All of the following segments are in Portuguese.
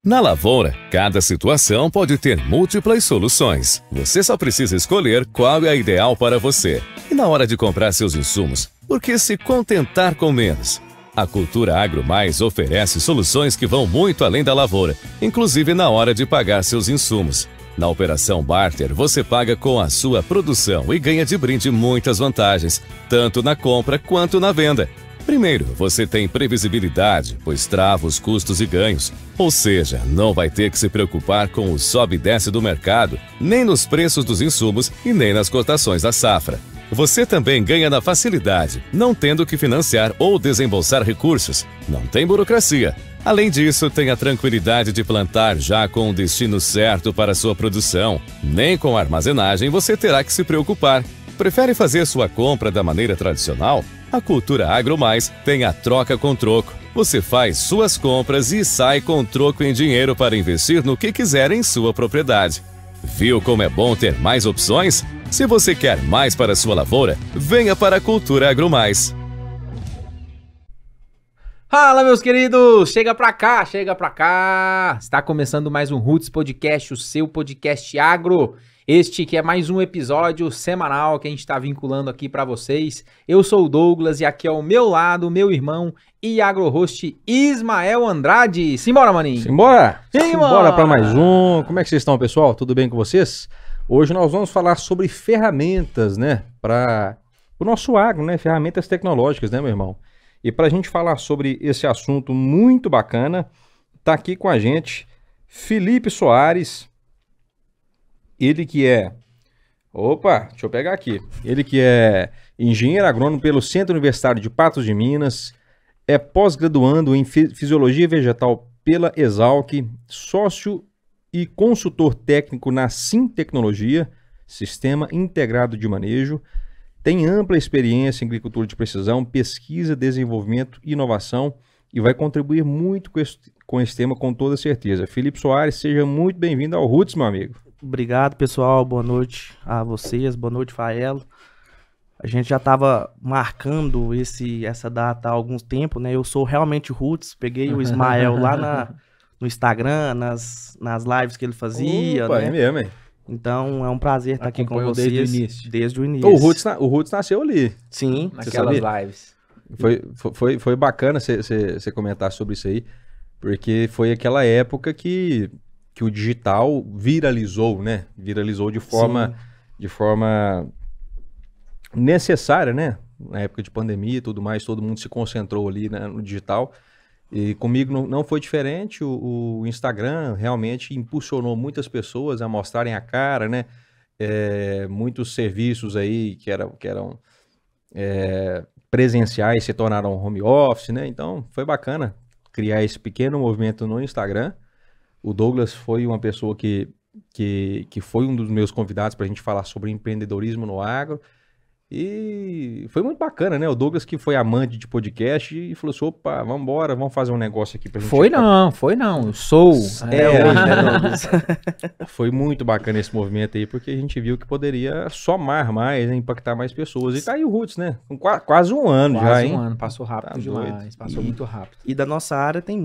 Na lavoura, cada situação pode ter múltiplas soluções. Você só precisa escolher qual é a ideal para você. E na hora de comprar seus insumos, por que se contentar com menos? A Cultura Agro Mais oferece soluções que vão muito além da lavoura, inclusive na hora de pagar seus insumos. Na Operação Barter, você paga com a sua produção e ganha de brinde muitas vantagens, tanto na compra quanto na venda. Primeiro, você tem previsibilidade, pois trava os custos e ganhos. Ou seja, não vai ter que se preocupar com o sobe e desce do mercado, nem nos preços dos insumos e nem nas cotações da safra. Você também ganha na facilidade, não tendo que financiar ou desembolsar recursos. Não tem burocracia. Além disso, tem a tranquilidade de plantar já com o destino certo para a sua produção. Nem com a armazenagem você terá que se preocupar. Prefere fazer sua compra da maneira tradicional? A Cultura Agro Mais tem a troca com troco. Você faz suas compras e sai com troco em dinheiro para investir no que quiser em sua propriedade. Viu como é bom ter mais opções? Se você quer mais para a sua lavoura, venha para a Cultura Agro Mais. Fala, meus queridos! Chega pra cá, chega pra cá! Está começando mais um Roots Podcast, o seu podcast agro. Este que é mais um episódio semanal que a gente está vinculando aqui para vocês. Eu sou o Douglas e aqui ao meu lado, meu irmão e agro-host Ismael Andrade. Simbora, maninho! Simbora! Simbora para mais um. Como é que vocês estão, pessoal? Tudo bem com vocês? Hoje nós vamos falar sobre ferramentas, né? Para o nosso agro, né? Ferramentas tecnológicas, né, meu irmão? E para a gente falar sobre esse assunto muito bacana, tá aqui com a gente Felipe Soares. Ele que é... Opa, deixa eu pegar aqui. Ele que é engenheiro agrônomo pelo Centro Universitário de Patos de Minas, é pós-graduando em Fisiologia Vegetal pela Exalc, sócio e consultor técnico na Sim Tecnologia, Sistema Integrado de Manejo, tem ampla experiência em agricultura de precisão, pesquisa, desenvolvimento e inovação e vai contribuir muito com esse tema com toda certeza. Felipe Soares, seja muito bem-vindo ao Roots, meu amigo. Obrigado, pessoal. Boa noite a vocês. Boa noite, Faelo. A gente já estava marcando essa data há algum tempo, né? Eu sou realmente Roots. Peguei o Ismael lá no Instagram, nas lives que ele fazia. Opa, né? É mesmo, hein? Então, é um prazer estar aqui com vocês. Desde o início. Desde o início. O Roots nasceu ali. Sim. Naquelas lives. Foi bacana você comentar sobre isso aí, porque foi aquela época que o digital viralizou, né? Viralizou de forma necessária, né? Na época de pandemia e tudo mais, todo mundo se concentrou ali, né, no digital. E comigo não foi diferente. O Instagram realmente impulsionou muitas pessoas a mostrarem a cara, né? Muitos serviços aí que eram presenciais se tornaram home office, né? Então foi bacana criar esse pequeno movimento no Instagram. O Douglas foi uma pessoa que foi um dos meus convidados para a gente falar sobre empreendedorismo no agro. E foi muito bacana, né? O Douglas, que foi amante de podcast, e falou assim: opa, vamos embora, vamos fazer um negócio aqui pra gente. Foi não. Eu sou. Hoje, né, Douglas? Foi muito bacana esse movimento aí, porque a gente viu que poderia somar mais, né, impactar mais pessoas. E tá aí o Roots, né? Com quase um ano já, hein? Quase um ano, passou rápido Tá demais. doido. Passou muito rápido. E da nossa área tem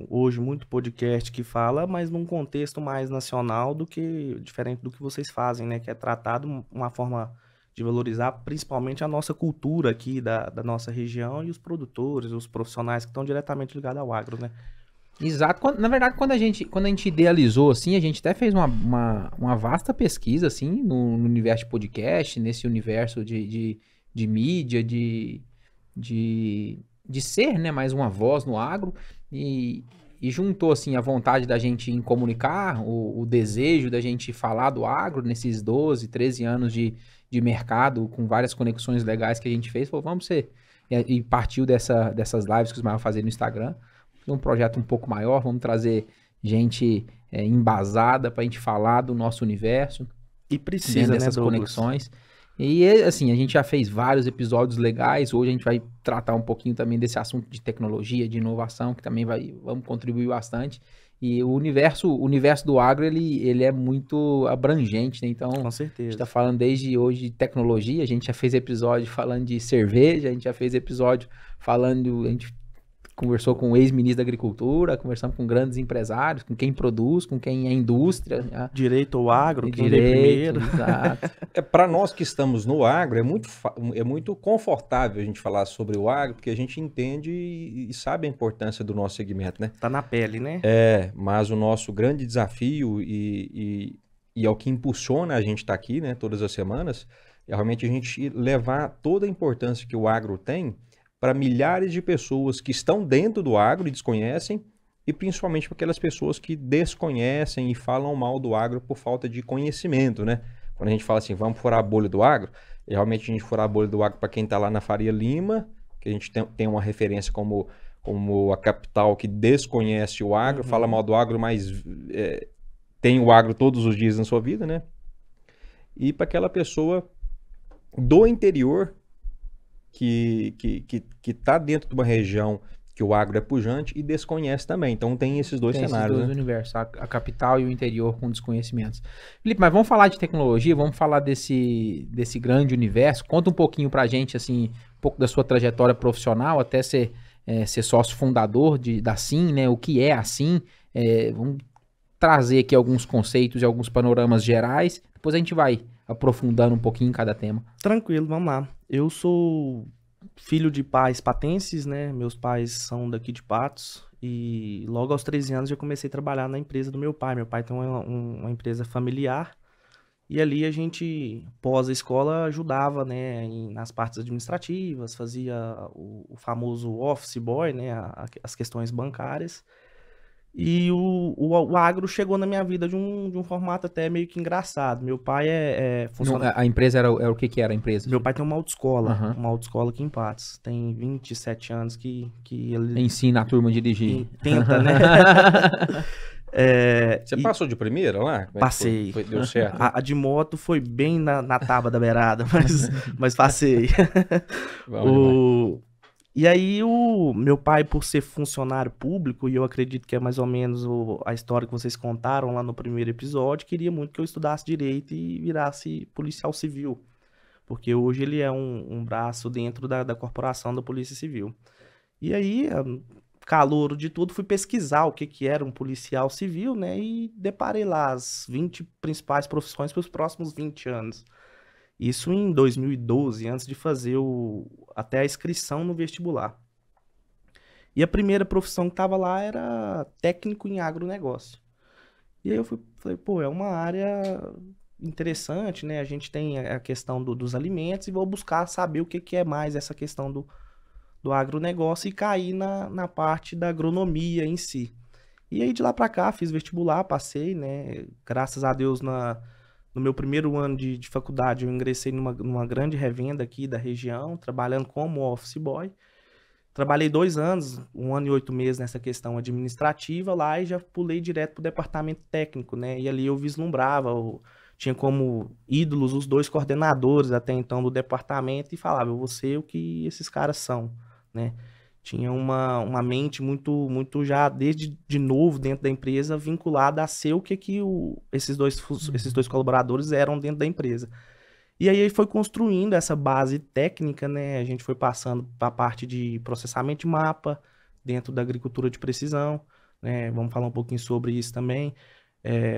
hoje muito podcast que fala, mas num contexto mais nacional diferente do que vocês fazem, né? Que é tratado uma forma de valorizar principalmente a nossa cultura aqui da nossa região e os produtores, os profissionais que estão diretamente ligados ao agro, né? Exato. Na verdade, quando a gente idealizou, assim, a gente até fez uma vasta pesquisa, assim, no universo de podcast, nesse universo de mídia, de ser, né, mais uma voz no agro, e juntou, assim, a vontade da gente em comunicar, o desejo da gente falar do agro nesses 12, 13 anos de mercado, com várias conexões legais que a gente fez, falou, vamos ser, e partiu dessas lives que os maiores fazem no Instagram, um projeto um pouco maior, vamos trazer gente embasada pra gente falar do nosso universo. E precisa, dessas né, conexões. E assim, a gente já fez vários episódios legais, hoje a gente vai tratar um pouquinho também desse assunto de tecnologia, de inovação, que também vamos contribuir bastante. E o universo do agro, ele é muito abrangente, né? Então, Com a certeza. gente tá falando desde hoje de tecnologia, a gente já fez episódio falando de cerveja, a gente já fez episódio falando, a gente conversou com o ex-ministro da Agricultura, conversamos com grandes empresários, com quem produz, com quem é indústria. Direito ao agro, quem lê Direito, primeiro. exato. Para nós que estamos no agro, é muito confortável a gente falar sobre o agro, porque a gente entende e sabe a importância do nosso segmento, né? Tá na pele, né? Mas o nosso grande desafio e é o que impulsiona a gente estar aqui, né, todas as semanas, é realmente a gente levar toda a importância que o agro tem para milhares de pessoas que estão dentro do agro e desconhecem, e principalmente para aquelas pessoas que desconhecem e falam mal do agro por falta de conhecimento, né? Quando a gente fala assim, vamos furar a bolha do agro, realmente a gente furar a bolha do agro para quem está lá na Faria Lima, que a gente tem uma referência como a capital que desconhece o agro, fala mal do agro, mas tem o agro todos os dias na sua vida, né? E para aquela pessoa do interior que está dentro de uma região que o agro é pujante e desconhece também. Então tem esses dois cenários. Esses dois universos, a capital e o interior com desconhecimentos. Felipe, mas vamos falar de tecnologia, vamos falar desse grande universo. Conta um pouquinho pra gente, assim, um pouco da sua trajetória profissional, até ser sócio fundador da SIM, né? O que é a SIM? Vamos trazer aqui alguns conceitos e alguns panoramas gerais. Depois a gente vai aprofundando um pouquinho em cada tema. Tranquilo, vamos lá. Eu sou filho de pais patenses, né? Meus pais são daqui de Patos e logo aos 13 anos eu comecei a trabalhar na empresa do meu pai. Meu pai tem uma empresa familiar e ali a gente, pós a escola, ajudava, né, nas partes administrativas, fazia o famoso office boy, né, as questões bancárias. E o agro chegou na minha vida de um formato até meio que engraçado. Meu pai A empresa era o que era a empresa? Meu pai tem uma autoescola, aqui em Patos. Tem 27 anos que ele... Ensina a turma a dirigir. Tenta, né? Você passou de primeira lá? Passei. Deu certo? A de moto foi bem na tábua da beirada, mas passei. E aí, o meu pai, por ser funcionário público, e eu acredito que é mais ou menos a história que vocês contaram lá no primeiro episódio, queria muito que eu estudasse direito e virasse policial civil. Porque hoje ele é um braço dentro da corporação da Polícia Civil. E aí, calouro de tudo, fui pesquisar o que era um policial civil, né? E deparei lá as 20 principais profissões para os próximos 20 anos. Isso em 2012, antes de fazer até a inscrição no vestibular. E a primeira profissão que estava lá era técnico em agronegócio. E aí eu falei, pô, é uma área interessante, né? A gente tem a questão dos alimentos e vou buscar saber o que é mais essa questão do agronegócio e cair na parte da agronomia em si. E aí de lá para cá fiz vestibular, passei, né? Graças a Deus no meu primeiro ano de faculdade, eu ingressei numa grande revenda aqui da região, trabalhando como office boy. Trabalhei 2 anos, 1 ano e 8 meses nessa questão administrativa lá e já pulei direto para o departamento técnico, né? E ali eu vislumbrava, tinha como ídolos os 2 coordenadores até então do departamento e falava, eu vou ser o que esses caras são, né? Tinha uma mente muito já, desde de novo, dentro da empresa, vinculada a ser o que esses dois colaboradores eram dentro da empresa. E aí foi construindo essa base técnica, né? A gente foi passando para a parte de processamento de mapa, dentro da agricultura de precisão, né? Vamos falar um pouquinho sobre isso também.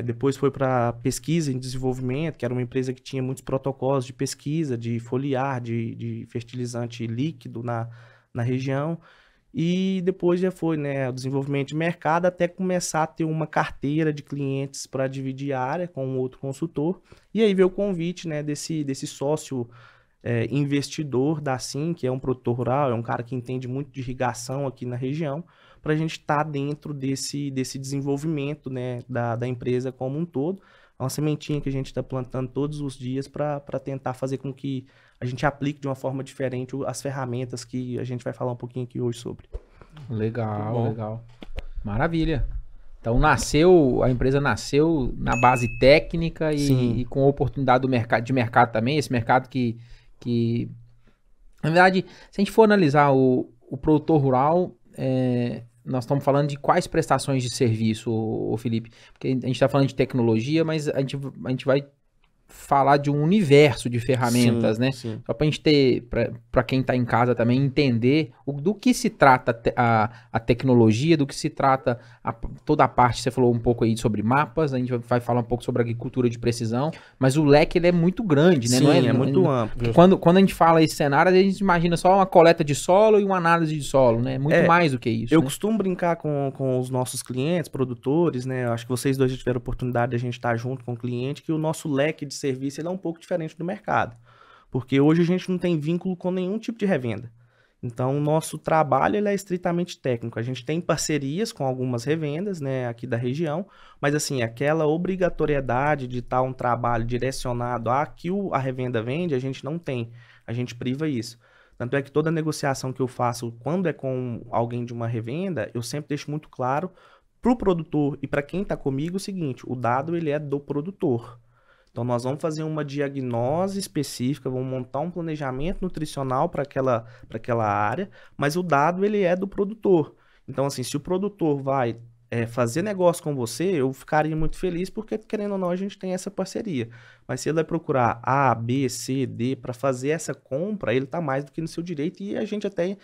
Depois foi para pesquisa e desenvolvimento, que era uma empresa que tinha muitos protocolos de pesquisa, de foliar, de fertilizante líquido na região, e depois já foi, né, o desenvolvimento de mercado até começar a ter uma carteira de clientes para dividir a área com um outro consultor, e aí veio o convite, né, desse sócio investidor da SIM, que é um produtor rural, é um cara que entende muito de irrigação aqui na região, para a gente estar dentro desse desenvolvimento, né, da empresa como um todo. É uma sementinha que a gente está plantando todos os dias para tentar fazer com que a gente aplique de uma forma diferente as ferramentas que a gente vai falar um pouquinho aqui hoje sobre. Legal, legal. Maravilha. Então a empresa nasceu na base técnica e com oportunidade de mercado também, esse mercado que na verdade, se a gente for analisar o produtor rural, nós estamos falando de quais prestações de serviço, Felipe? Porque a gente está falando de tecnologia, mas a gente vai falar de um universo de ferramentas, Sim, né? sim. Só pra gente ter, pra quem tá em casa também, entender do que se trata a tecnologia, do que se trata toda a parte, você falou um pouco aí sobre mapas, a gente vai falar um pouco sobre agricultura de precisão, mas o leque ele é muito grande, né? Sim, Não é muito amplo. Quando a gente fala esse cenário, a gente imagina só uma coleta de solo e uma análise de solo, né? Muito mais do que isso, Eu né? costumo brincar com os nossos clientes, produtores, né? Eu acho que vocês dois já tiveram a oportunidade de a gente estar junto com o cliente, que o nosso leque de serviço ele é um pouco diferente do mercado. Porque hoje a gente não tem vínculo com nenhum tipo de revenda. Então, o nosso trabalho ele é estritamente técnico. A gente tem parcerias com algumas revendas, né, aqui da região, mas assim, aquela obrigatoriedade de estar um trabalho direcionado a que a revenda vende, a gente não tem. A gente priva isso. Tanto é que toda negociação que eu faço, quando é com alguém de uma revenda, eu sempre deixo muito claro para o produtor e para quem está comigo o seguinte, o dado ele é do produtor. Então, nós vamos fazer uma diagnose específica, vamos montar um planejamento nutricional para aquela área, mas o dado ele é do produtor. Então, assim, se o produtor vai fazer negócio com você, eu ficaria muito feliz, porque, querendo ou não, a gente tem essa parceria. Mas se ele vai procurar A, B, C, D para fazer essa compra, ele está mais do que no seu direito e a gente até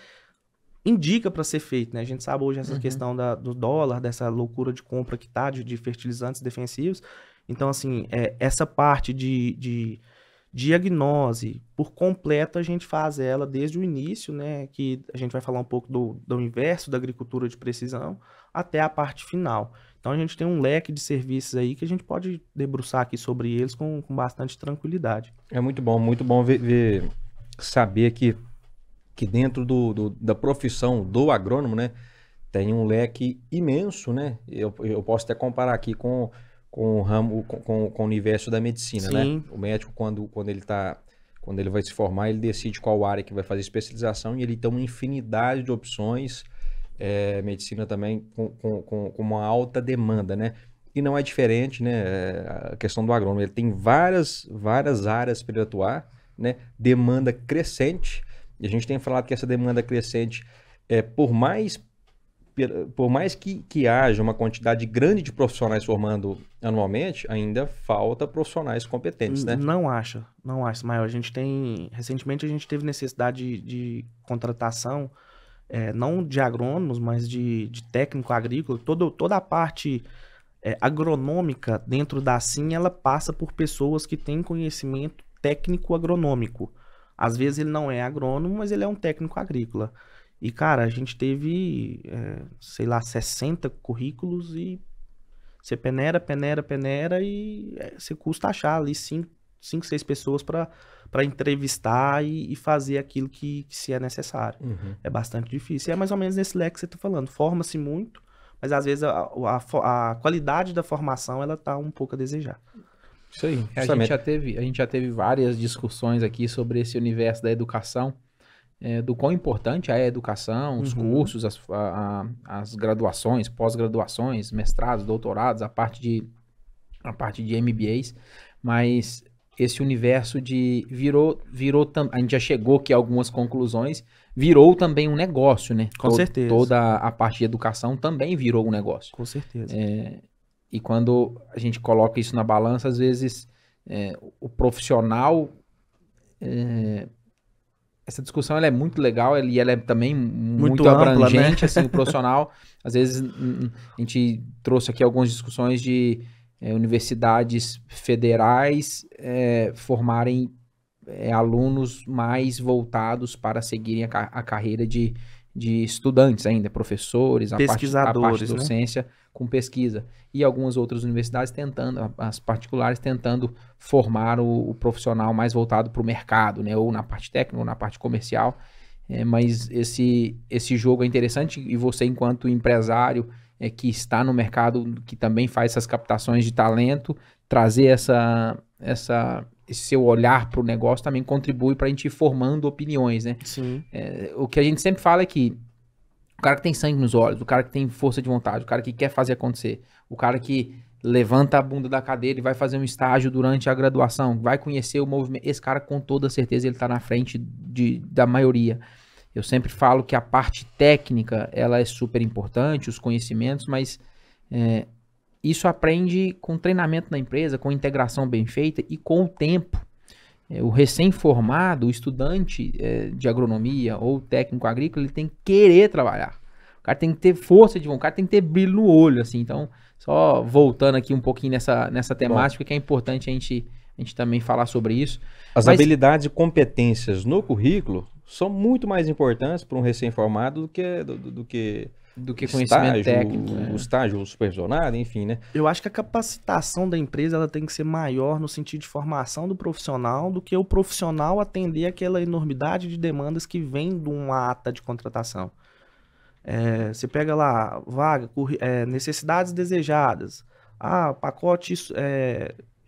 indica para ser feito, né? A gente sabe hoje essa questão do dólar, dessa loucura de compra que tá, de fertilizantes defensivos. Então, assim, essa parte de diagnose por completo, a gente faz ela desde o início, né? Que a gente vai falar um pouco do inverso da agricultura de precisão até a parte final. Então, a gente tem um leque de serviços aí que a gente pode debruçar aqui sobre eles com bastante tranquilidade. É muito bom saber que dentro da profissão do agrônomo, né, tem um leque imenso, né? Eu posso até comparar aqui com o ramo, com o universo da medicina, Sim. né? O médico, quando ele vai se formar, ele decide qual área que vai fazer especialização e ele tem uma infinidade de opções. Medicina também com uma alta demanda, né? E não é diferente, né? A questão do agrônomo, ele tem várias áreas para ele atuar, né? Demanda crescente. E a gente tem falado que essa demanda crescente, por mais que haja uma quantidade grande de profissionais formando anualmente, ainda falta profissionais competentes, né? Não acho, Ismael. Recentemente a gente teve necessidade de contratação, não de agrônomos, mas de técnico agrícola. Toda a parte agronômica dentro da SIM, ela passa por pessoas que têm conhecimento técnico agronômico. Às vezes ele não é agrônomo, mas ele é um técnico agrícola. E, cara, a gente teve, 60 currículos e você peneira e você custa achar ali 5, 6 pessoas para entrevistar e fazer aquilo que se é necessário. Uhum. É bastante difícil. E é mais ou menos nesse leque que você está falando. Forma-se muito, mas às vezes a qualidade da formação ela tá um pouco a desejar. Isso aí. A gente já teve várias discussões aqui sobre esse universo da educação, do quão importante é a educação, os cursos, as graduações, pós-graduações, mestrados, doutorados, a parte de MBAs, mas esse universo virou a gente já chegou aqui a algumas conclusões, virou também um negócio, né? Com certeza. Toda a parte de educação também virou um negócio. Com certeza. E quando a gente coloca isso na balança, às vezes o profissional... essa discussão ela é muito legal e ela é também muito abrangente, ampla, né? assim, o profissional. Às vezes a gente trouxe aqui algumas discussões de universidades federais formarem alunos mais voltados para seguirem a carreira de estudantes ainda, professores, a parte de docência, né? Com pesquisa. E algumas outras universidades as particulares tentando formar o profissional mais voltado para o mercado, né? Ou na parte técnica, ou na parte comercial. Mas esse jogo é interessante e você, enquanto empresário que está no mercado, que também faz essas captações de talento, trazer esse seu olhar para o negócio também contribui para a gente ir formando opiniões, né? Sim. O que a gente sempre fala é que o cara que tem sangue nos olhos, o cara que tem força de vontade, o cara que quer fazer acontecer, o cara que levanta a bunda da cadeira e vai fazer um estágio durante a graduação, vai conhecer o movimento, esse cara com toda certeza ele está na frente da maioria. Eu sempre falo que a parte técnica ela é super importante, os conhecimentos, mas isso aprende com treinamento na empresa, com integração bem feita e com o tempo. O recém-formado, o estudante de agronomia ou técnico agrícola, ele tem que querer trabalhar. O cara tem que ter força de vontade, o cara tem que ter brilho no olho, assim. Então, só voltando aqui um pouquinho nessa temática, que é importante a gente também falar sobre isso. As habilidades e competências no currículo são muito mais importantes para um recém-formado do que conhecimento técnico. O estágio supervisionado, enfim, né? Eu acho que a capacitação da empresa ela tem que ser maior no sentido de formação do profissional do que o profissional atender aquela enormidade de demandas que vem de uma ata de contratação. Você pega lá, vaga, necessidades desejadas, pacote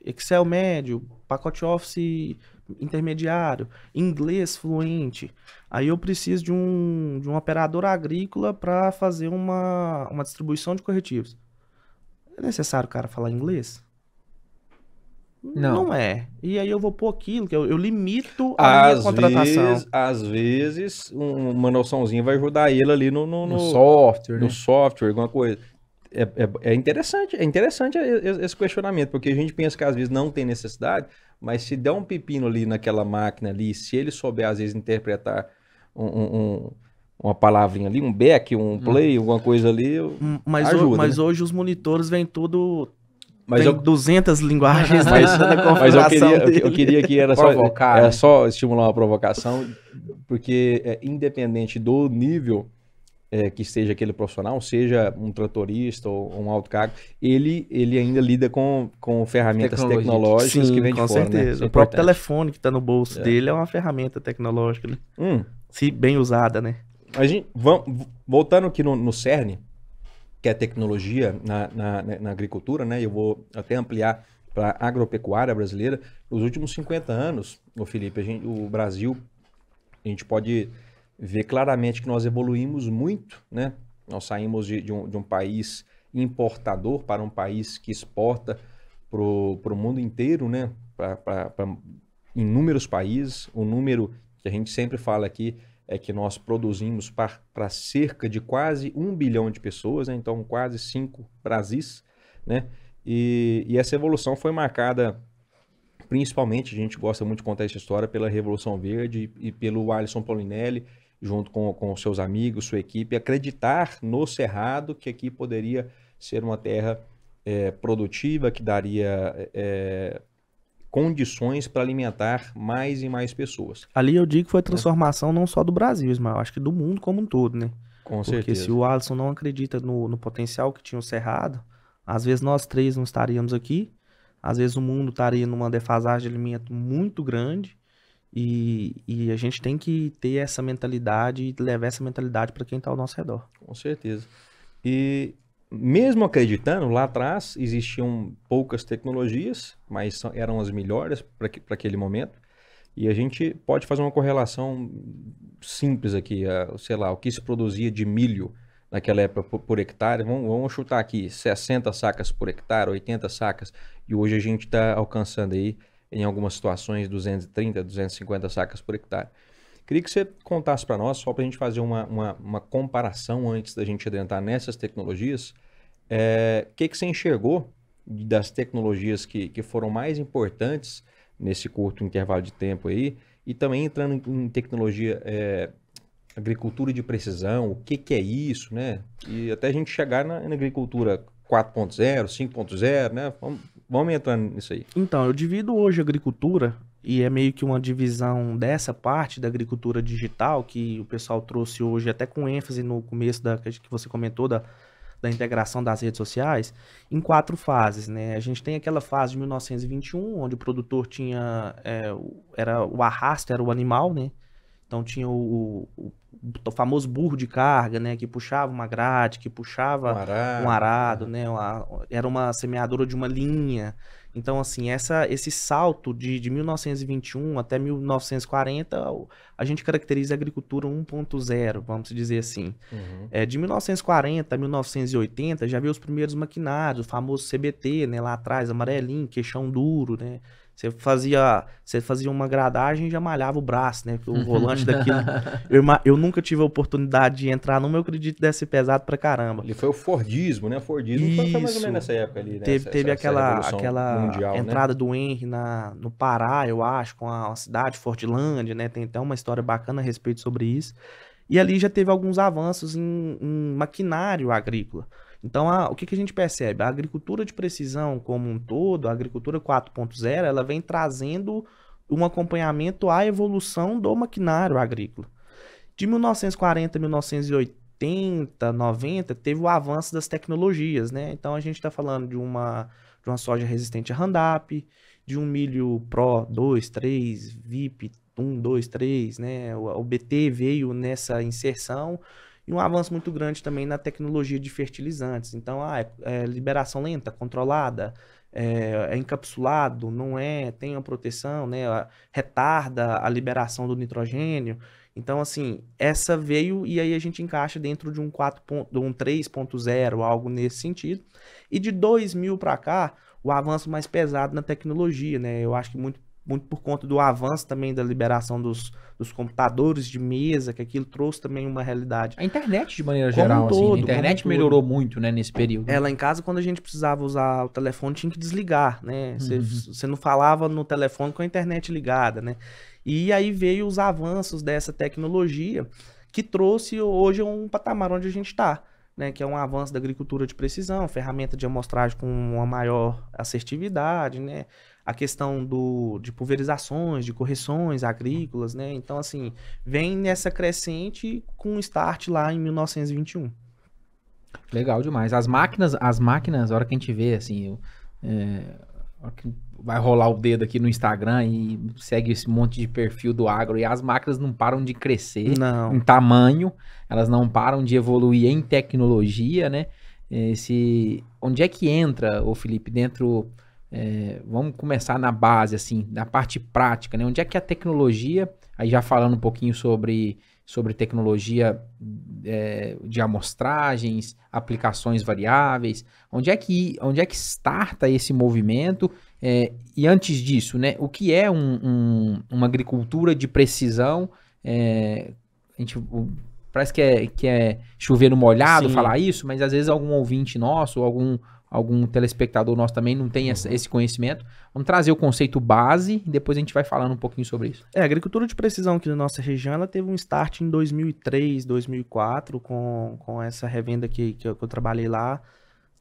Excel médio, pacote Office intermediário, inglês fluente. Aí eu preciso de um operador agrícola para fazer uma distribuição de corretivos. É necessário o cara falar inglês? Não é. E aí eu vou pôr aquilo, que eu limito a minha contratação. Às vezes, uma noçãozinha vai ajudar ele ali no software, no software, alguma coisa. É interessante esse questionamento, porque a gente pensa que às vezes não tem necessidade, mas se der um pepino ali naquela máquina ali, se ele souber às vezes interpretar uma palavrinha ali, um back, um play, alguma coisa ali, ajuda. Mas né? Hoje os monitores vêm tudo... Tem 200 linguagens na configuração mas eu queria que era só estimular uma provocação, porque independente do nível que seja aquele profissional, seja um tratorista ou um alto cargo, ele ainda lida com ferramentas tecnológicas. Sim, que vem de fora. Com certeza. Né? O próprio telefone que está no bolso dele é uma ferramenta tecnológica, né? Se bem usada, né? Voltando aqui no CERN, que é tecnologia na agricultura, né? Eu vou até ampliar para a agropecuária brasileira. Nos últimos 50 anos, Felipe, o Brasil, a gente pode ver claramente que nós evoluímos muito, né? Nós saímos de um país importador para um país que exporta para o mundo inteiro, né? Para inúmeros países. O número que a gente sempre fala aqui é que nós produzimos para cerca de quase 1 bilhão de pessoas, né? Então quase 5 Brasis, né? E essa evolução foi marcada, principalmente, a gente gosta muito de contar essa história, pela Revolução Verde e pelo Alisson Paulinelli, junto com seus amigos, sua equipe, acreditar no Cerrado, que aqui poderia ser uma terra produtiva, que daria condições para alimentar mais e mais pessoas. Ali eu digo que foi transformação não só do Brasil, mas eu acho que do mundo como um todo, né? Com certeza. Porque se o Alisson não acredita no potencial que tinha o Cerrado, às vezes nós três não estaríamos aqui, às vezes o mundo estaria numa defasagem de alimento muito grande, e a gente tem que ter essa mentalidade e levar essa mentalidade para quem está ao nosso redor. Com certeza. E mesmo acreditando, lá atrás existiam poucas tecnologias, mas eram as melhores para aquele momento. E a gente pode fazer uma correlação simples aqui, sei lá, o que se produzia de milho naquela época por hectare. Vamos chutar aqui 60 sacas por hectare, 80 sacas. E hoje a gente está alcançando aí, em algumas situações, 230, 250 sacas por hectare. Queria que você contasse para nós, só para a gente fazer uma comparação antes da gente adentrar nessas tecnologias, que você enxergou das tecnologias que foram mais importantes nesse curto intervalo de tempo aí, e também entrando em tecnologia, agricultura de precisão, o que é isso, né? E até a gente chegar na agricultura 4.0, 5.0, né? Vamos entrando nisso aí. Então, eu divido hoje a agricultura, e é meio que uma divisão dessa parte da agricultura digital, que o pessoal trouxe hoje, até com ênfase no começo que você comentou, da integração das redes sociais, em 4 fases, né? A gente tem aquela fase de 1921, onde o produtor tinha, era o arrasto, era o animal, né? Então tinha o famoso burro de carga, né? Que puxava uma grade, que puxava um arado, né? Era uma semeadora de uma linha. Então, assim, esse salto de 1921 até 1940, a gente caracteriza a agricultura 1.0, vamos dizer assim. Uhum. De 1940 a 1980, já veio os primeiros maquinários, o famoso CBT, né? Lá atrás, amarelinho, queixão duro, né? Você fazia uma gradagem e já malhava o braço, né? O volante daquilo. Eu nunca tive a oportunidade de entrar numa, eu acredito que deve ser pesado pra caramba. Ele foi o Fordismo, né? O Fordismo foi mais ou menos nessa época ali, né? Teve aquela mundial, entrada né? do Henry no Pará, eu acho, com a cidade Fordlândia, né? Tem até uma história bacana a respeito sobre isso. E ali já teve alguns avanços em maquinário agrícola. Então, o que a gente percebe? A agricultura de precisão como um todo, a agricultura 4.0, ela vem trazendo um acompanhamento à evolução do maquinário agrícola. De 1940 a 1980, 90, teve o avanço das tecnologias, né? Então, a gente está falando de uma soja resistente a Roundup, de um milho Pro 2, 3, VIP 1, 2, 3, né? O BT veio nessa inserção. E um avanço muito grande também na tecnologia de fertilizantes. Então, é liberação lenta, controlada, é encapsulado, não é, tem uma proteção, né? Retarda a liberação do nitrogênio. Então, assim, essa veio e aí a gente encaixa dentro de um 3.0, algo nesse sentido. E de 2000 para cá, o avanço mais pesado na tecnologia, né? Eu acho que muito por conta do avanço também da liberação dos computadores de mesa, que aquilo trouxe também uma realidade. A internet, de maneira geral, assim, a internet melhorou muito, né, nesse período. Lá em casa, quando a gente precisava usar o telefone, tinha que desligar, né? Você não falava no telefone com a internet ligada, né? E aí veio os avanços dessa tecnologia que trouxe hoje um patamar onde a gente está, né? Que é um avanço da agricultura de precisão, ferramenta de amostragem com uma maior assertividade, né? A questão de pulverizações, de correções agrícolas, né? Então, assim, vem nessa crescente com start lá em 1921. Legal demais. As máquinas, a hora que a gente vê, assim, a hora que vai rolar o dedo aqui no Instagram e segue esse monte de perfil do agro, e as máquinas não param de crescer em tamanho, elas não param de evoluir em tecnologia, né? Onde é que entra, ô Felipe, dentro... vamos começar na base, assim, na parte prática, né? Onde é que a tecnologia, aí já falando um pouquinho sobre tecnologia de amostragens, aplicações variáveis, onde é que starta esse movimento? E antes disso, né? O que é uma agricultura de precisão? A gente parece que é chover no molhado falar isso, mas às vezes algum ouvinte nosso, algum telespectador nosso também não tem esse conhecimento. Vamos trazer o conceito base e depois a gente vai falando um pouquinho sobre isso. A agricultura de precisão aqui na nossa região, ela teve um start em 2003, 2004, com essa revenda que eu trabalhei lá,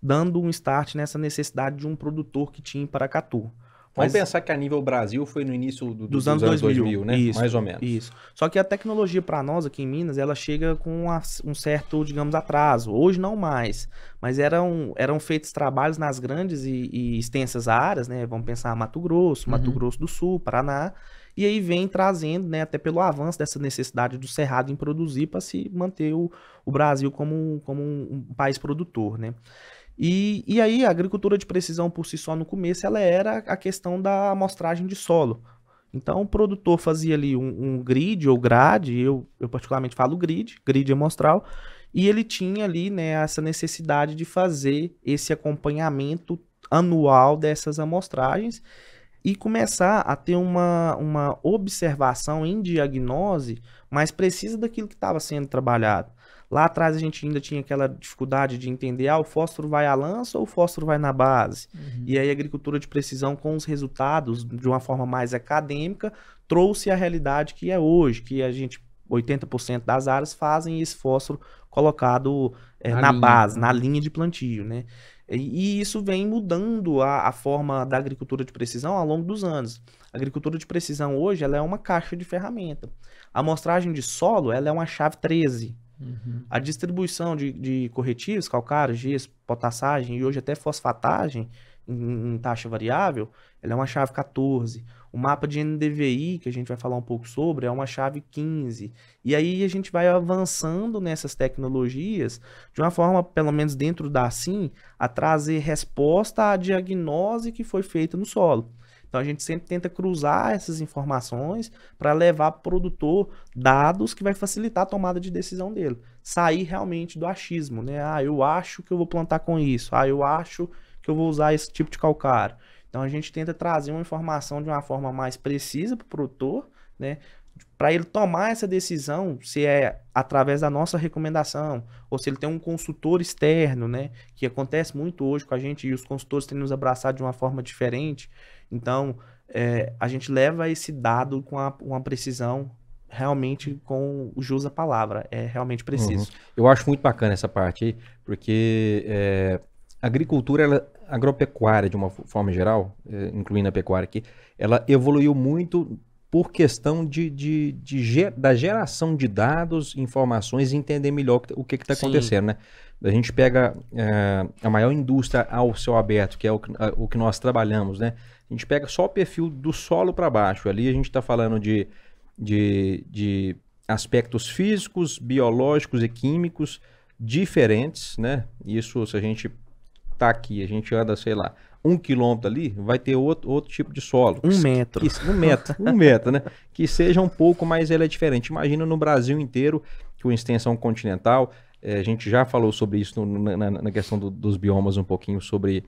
dando um start nessa necessidade de um produtor que tinha em Paracatu. Vamos pensar que a nível Brasil foi no início dos anos 2000, né? Isso, mais ou menos. Isso. Só que a tecnologia para nós aqui em Minas, ela chega com um certo, digamos, atraso. Hoje não mais, mas eram feitos trabalhos nas grandes e extensas áreas, né? Vamos pensar Mato Grosso do Sul, Paraná, e aí vem trazendo, né, até pelo avanço dessa necessidade do Cerrado em produzir para se manter o Brasil como um país produtor, né? E aí a agricultura de precisão por si só no começo, ela era a questão da amostragem de solo. Então o produtor fazia ali um grid ou grade, eu particularmente falo grid amostral, e ele tinha ali, né, essa necessidade de fazer esse acompanhamento anual dessas amostragens e começar a ter uma observação em diagnose mais precisa daquilo que estava sendo trabalhado. Lá atrás a gente ainda tinha aquela dificuldade de entender, o fósforo vai à lança ou o fósforo vai na base? E aí a agricultura de precisão, com os resultados de uma forma mais acadêmica, trouxe a realidade que é hoje, que 80% das áreas fazem esse fósforo colocado na base, na linha de plantio, né? E isso vem mudando a forma da agricultura de precisão ao longo dos anos. A agricultura de precisão hoje, ela é uma caixa de ferramenta. A amostragem de solo, ela é uma chave 13. A distribuição de corretivos, calcário, gesso, potassagem e hoje até fosfatagem em taxa variável, ela é uma chave 14. O mapa de NDVI, que a gente vai falar um pouco sobre, é uma chave 15. E aí a gente vai avançando nessas tecnologias de uma forma, pelo menos dentro da SIM, a trazer resposta à diagnose que foi feita no solo. Então a gente sempre tenta cruzar essas informações para levar para o produtor dados que vai facilitar a tomada de decisão dele. Sair realmente do achismo, né? Eu acho que eu vou plantar com isso. Eu acho que eu vou usar esse tipo de calcário. Então a gente tenta trazer uma informação de uma forma mais precisa para o produtor, né? Para ele tomar essa decisão, se é através da nossa recomendação, ou se ele tem um consultor externo, né? Que acontece muito hoje com a gente, e os consultores têm nos abraçado de uma forma diferente. Então, a gente leva esse dado com uma precisão realmente com o jus da palavra, é realmente preciso. Eu acho muito bacana essa parte aí, porque a agricultura agropecuária, de uma forma geral, incluindo a pecuária aqui, ela evoluiu muito por questão da geração de dados, informações e entender melhor o que está acontecendo, né? A gente pega a maior indústria ao céu aberto, que é o que nós trabalhamos, né? A gente pega só o perfil do solo para baixo. Ali a gente está falando de aspectos físicos, biológicos e químicos diferentes, né? Isso, se a gente tá aqui, a gente anda, sei lá, 1 quilômetro ali, vai ter outro tipo de solo. 1 metro. 1 metro, né? Que seja um pouco, mas ele é diferente. Imagina no Brasil inteiro, com extensão continental, a gente já falou sobre isso na questão dos biomas um pouquinho, sobre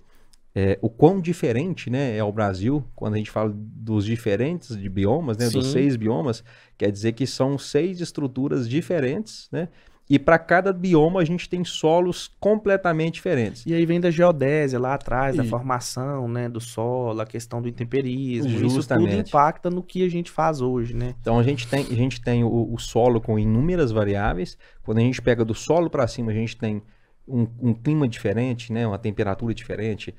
o quão diferente, né, é o Brasil. Quando a gente fala dos diferentes de biomas, né, dos 6 biomas, quer dizer que são 6 estruturas diferentes, né? E para cada bioma a gente tem solos completamente diferentes. E aí vem da geodésia lá atrás, da formação, né, do solo, a questão do intemperismo. Justamente. Isso tudo impacta no que a gente faz hoje, né? Então a gente tem o solo com inúmeras variáveis. Quando a gente pega do solo para cima, a gente tem um clima diferente, né, uma temperatura diferente,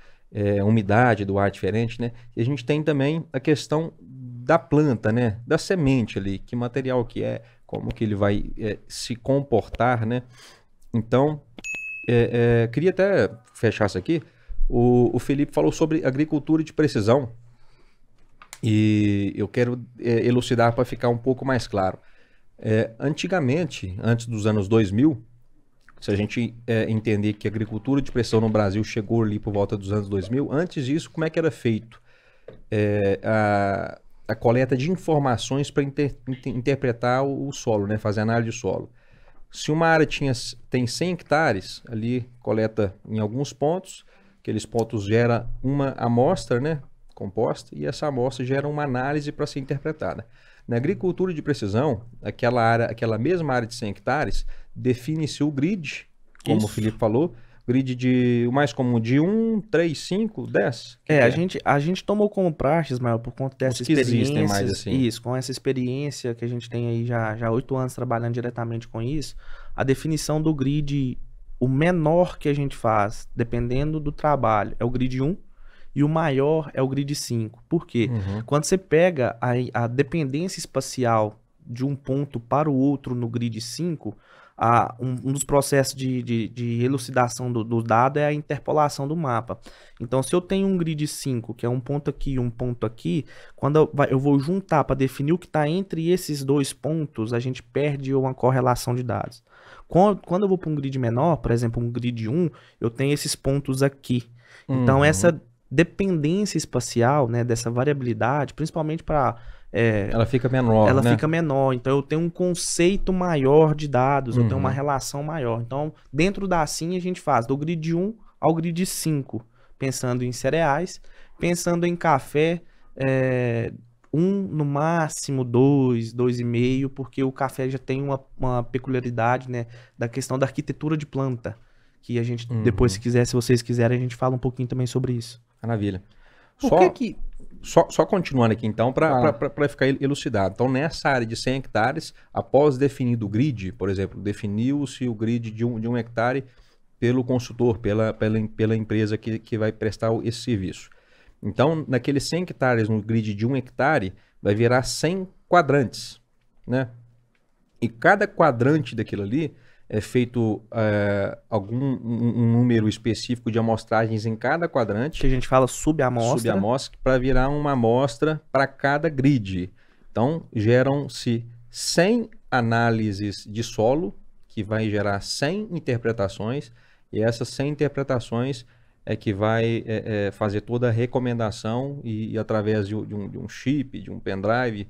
umidade do ar diferente, né? E a gente tem também a questão da planta, né, da semente ali, que material que é, como que ele vai se comportar, né? Então, queria até fechar isso aqui. O Felipe falou sobre agricultura de precisão e eu quero elucidar para ficar um pouco mais claro. Antigamente, antes dos anos 2000, se a gente entender que a agricultura de precisão no Brasil chegou ali por volta dos anos 2000, antes disso, como é que era feito? A coleta de informações para interpretar o solo, né? Fazer análise de solo. Se uma área tem 100 hectares, ali coleta em alguns pontos, aqueles pontos gera uma amostra, né, composta, e essa amostra gera uma análise para ser interpretada. Na agricultura de precisão, aquela mesma área de 100 hectares, define-se o grid, como o Felipe falou, grid o mais comum de 1, 3, 5, 10? A gente tomou como praxe, Ismael, por conta dessa experiência. Mais assim. Isso, com essa experiência que a gente tem aí já 8 anos trabalhando diretamente com isso, a definição do grid, o menor que a gente faz, dependendo do trabalho, é o grid 1 e o maior é o grid 5. Por quê? Quando você pega a dependência espacial de um ponto para o outro no grid 5, um dos processos de elucidação do dado é a interpolação do mapa. Então, se eu tenho um grid 5, que é um ponto aqui e um ponto aqui, quando eu vou juntar para definir o que está entre esses 2 pontos, a gente perde uma correlação de dados. Quando eu vou para um grid menor, por exemplo, um grid 1, eu tenho esses pontos aqui. Então, essa dependência espacial, né, dessa variabilidade, principalmente para... ela fica menor, ela né? fica menor, então eu tenho um conceito maior de dados, eu tenho uma relação maior. Então, dentro da assim a gente faz do grid 1 ao grid 5, pensando em cereais, pensando em café, 1 no máximo, 2, 2,5, porque o café já tem uma peculiaridade, né, da questão da arquitetura de planta, que a gente, depois, se vocês quiserem, a gente fala um pouquinho também sobre isso. Maravilha. Só continuando aqui, então, para ficar elucidado. Então, nessa área de 100 hectares, após definido o grid, por exemplo, definiu-se o grid de um hectare pelo consultor, pela empresa que vai prestar esse serviço. Então, naqueles 100 hectares, no grid de 1 hectare, vai virar 100 quadrantes, né? E cada quadrante daquilo ali é feito um número específico de amostragens em cada quadrante. Que a gente fala subamostra. Subamostra, para virar uma amostra para cada grid. Então, geram-se 100 análises de solo, que vai gerar 100 interpretações, e essas 100 interpretações é que vai fazer toda a recomendação e através de um chip, de um pendrive,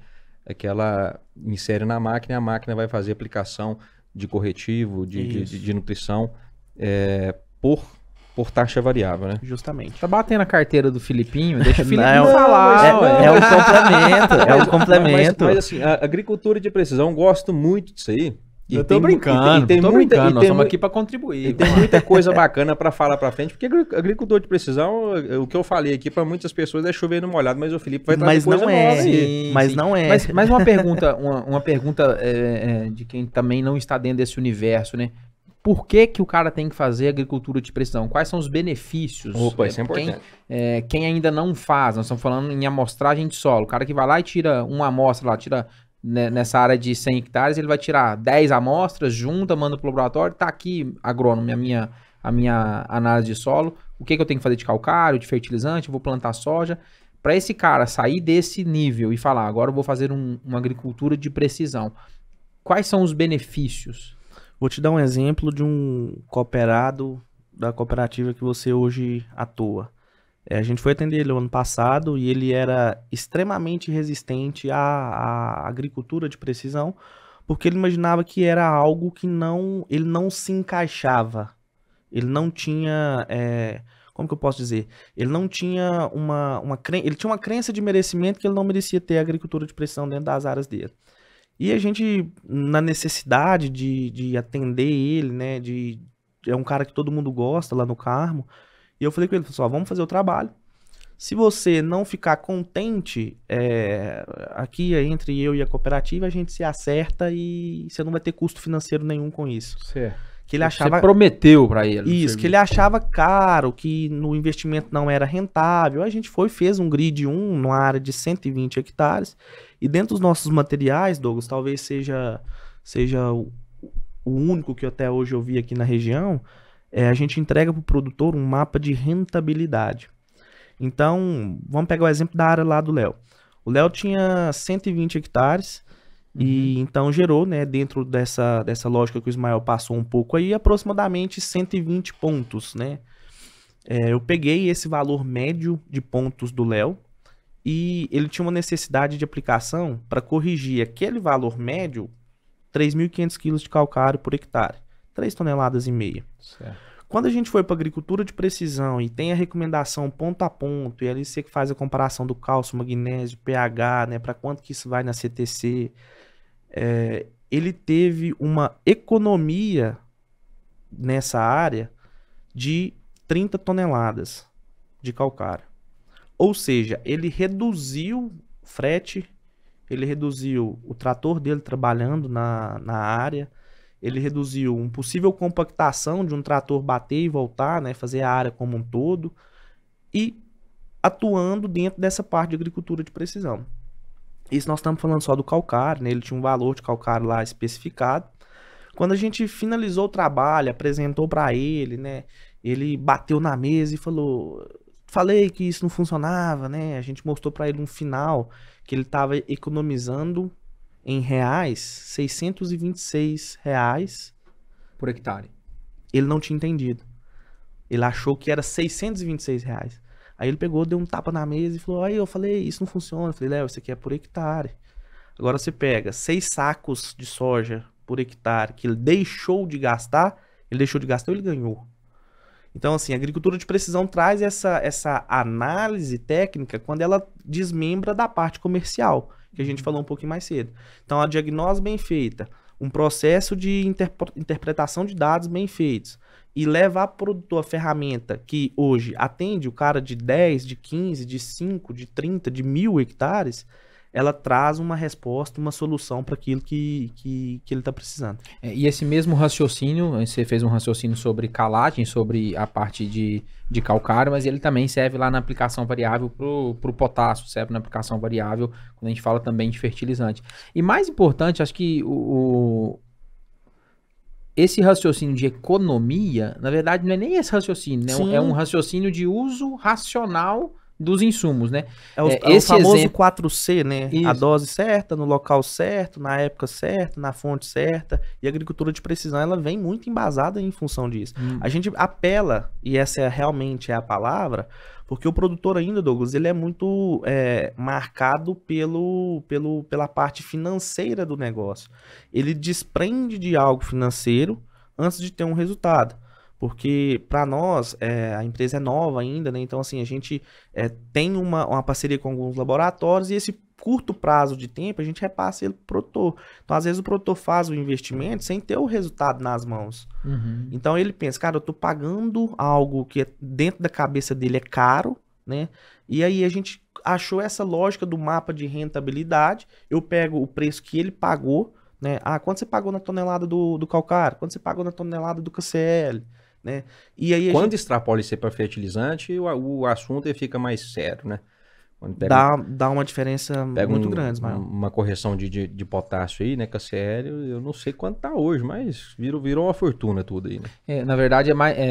que ela insere na máquina, e a máquina vai fazer aplicação de corretivo, de nutrição, por por taxa variável, né? Justamente. Tá batendo a carteira do Filipinho? Deixa o Filipinho Não, falar. ué. É um complemento, é um complemento. Mas assim, a agricultura de precisão, eu gosto muito disso aí. E Eu tô tem mu- brincando, e tem tô muita- brincando. e Nós tem estamos mu- aqui pra contribuir. E tem muita coisa bacana para falar para frente, porque agricultor de precisão, o que eu falei aqui para muitas pessoas é chover no molhado, mas o Felipe vai trazer Mas coisa não nova é. aí. Sim, Mas sim. não é. Mas uma pergunta, uma pergunta de quem também não está dentro desse universo, né? Por que que o cara tem que fazer agricultura de precisão? Quais são os benefícios? Opa, isso é Quem- importante. quem ainda não faz, nós estamos falando em amostragem de solo. O cara que vai lá e tira uma amostra lá, tira nessa área de 100 hectares, ele vai tirar 10 amostras, junta, manda pro laboratório, tá aqui, agrônomo, a minha análise de solo, o que que eu tenho que fazer de calcário, de fertilizante, eu vou plantar soja. Para esse cara sair desse nível e falar, agora eu vou fazer uma agricultura de precisão, quais são os benefícios? Vou te dar um exemplo de um cooperado da cooperativa que você hoje atua. A gente foi atender ele ano passado e ele era extremamente resistente à agricultura de precisão, porque ele imaginava que era algo que ele não se encaixava. Ele não tinha, como que eu posso dizer? Ele não tinha ele tinha uma crença de merecimento que ele não merecia ter agricultura de precisão dentro das áreas dele. E a gente, na necessidade de atender ele, né, é um cara que todo mundo gosta lá no Carmo, e eu falei com ele, pessoal, vamos fazer o trabalho. Se você não ficar contente, aqui entre eu e a cooperativa, a gente se acerta e você não vai ter custo financeiro nenhum com isso. Certo. Que ele achava... Você prometeu para ele. Isso, que ele achava caro, que no investimento não era rentável. A gente fez um grid 1 numa área de 120 hectares. E dentro dos nossos materiais, Douglas, talvez seja o único que até hoje eu vi aqui na região, a gente entrega para o produtor um mapa de rentabilidade. Então, vamos pegar o exemplo da área lá do Léo. O Léo tinha 120 hectares. E então gerou, né, dentro dessa lógica que o Ismael passou um pouco aí, aproximadamente 120 pontos, né? Eu peguei esse valor médio de pontos do Léo e ele tinha uma necessidade de aplicação para corrigir aquele valor médio, 3.500 quilos de calcário por hectare, 3,5 toneladas. Certo. Quando a gente foi para agricultura de precisão e tem a recomendação ponto a ponto, e ali você que faz a comparação do cálcio, magnésio, pH, né, para quanto que isso vai na CTC, ele teve uma economia nessa área de 30 toneladas de calcário. Ou seja, ele reduziu o frete, ele reduziu o trator dele trabalhando na área, ele reduziu uma possível compactação de um trator bater e voltar, né, fazer a área como um todo, e atuando dentro dessa parte de agricultura de precisão. Isso nós estamos falando só do calcário, né? Ele tinha um valor de calcário lá especificado. Quando a gente finalizou o trabalho, apresentou para ele, né? Ele bateu na mesa e falou: falei que isso não funcionava, né? A gente mostrou para ele um final que ele estava economizando em reais, 626 reais por hectare. Ele não tinha entendido. Ele achou que era 626 reais. Aí ele pegou, deu um tapa na mesa e falou: aí eu falei, isso não funciona. Eu falei: Léo, isso aqui é por hectare. Agora você pega 6 sacos de soja por hectare que ele deixou de gastar, ou ele ganhou. Então, assim, a agricultura de precisão traz essa análise técnica quando ela desmembra da parte comercial, que a gente falou um pouquinho mais cedo. Então, a diagnose bem feita, um processo de interpretação de dados bem feitos, e levar para o produtor a ferramenta que hoje atende o cara de 10, de 15, de 5, de 30, de 1.000 hectares, ela traz uma resposta, uma solução para aquilo que ele está precisando. E esse mesmo raciocínio, você fez um raciocínio sobre calagem, sobre a parte de calcário, mas ele também serve lá na aplicação variável para o potássio, serve na aplicação variável quando a gente fala também de fertilizante. E mais importante, acho que esse raciocínio de economia, na verdade, não é nem esse raciocínio, né? Sim. É um raciocínio de uso racional dos insumos, né? É o Esse famoso exemplo... 4C, né? Isso. A dose certa, no local certo, na época certa, na fonte certa. E a agricultura de precisão, ela vem muito embasada em função disso. A gente apela, e essa realmente é a palavra, porque o produtor ainda, Douglas, ele é muito marcado pela parte financeira do negócio. Ele desprende de algo financeiro antes de ter um resultado. Porque para nós, a empresa é nova ainda, né? Então, assim, a gente tem uma parceria com alguns laboratórios e esse curto prazo de tempo a gente repassa ele pro produtor. Então, às vezes o produtor faz o investimento sem ter o resultado nas mãos. Uhum. Então, ele pensa, cara, eu tô pagando algo que dentro da cabeça dele é caro, né? E aí a gente achou essa lógica do mapa de rentabilidade. Eu pego o preço que ele pagou, né? Ah, quanto você pagou na tonelada do calcário? Quanto você pagou na tonelada do KCl? Né? E aí Quando extrapola isso para fertilizante, o assunto ele fica mais sério, né? Quando dá uma diferença muito grande, Ismael. Uma correção de potássio aí, né, KCl, eu não sei quanto tá hoje, mas virou uma fortuna tudo aí, né? Na verdade,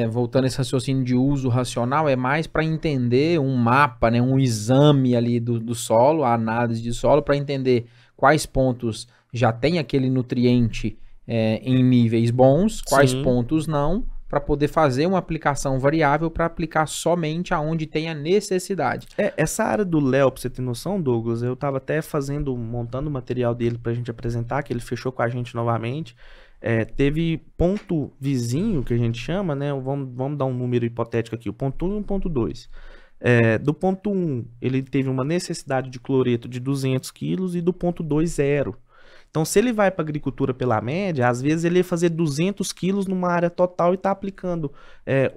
voltando a esse raciocínio de uso racional, é mais para entender um mapa, né, um exame ali do solo, a análise de solo, para entender quais pontos já tem aquele nutriente em níveis bons, quais pontos não, para poder fazer uma aplicação variável para aplicar somente aonde tem a necessidade. Essa área do Léo, pra você ter noção, Douglas, eu tava até montando o material dele pra gente apresentar, que ele fechou com a gente novamente. Teve ponto vizinho, que a gente chama, né? Vamos dar um número hipotético aqui, o ponto 1 e o ponto 2. Do ponto 1, ele teve uma necessidade de cloreto de 200 quilos e do ponto 2, 0. Então, se ele vai para agricultura pela média, às vezes ele ia fazer 200 quilos numa área total e está aplicando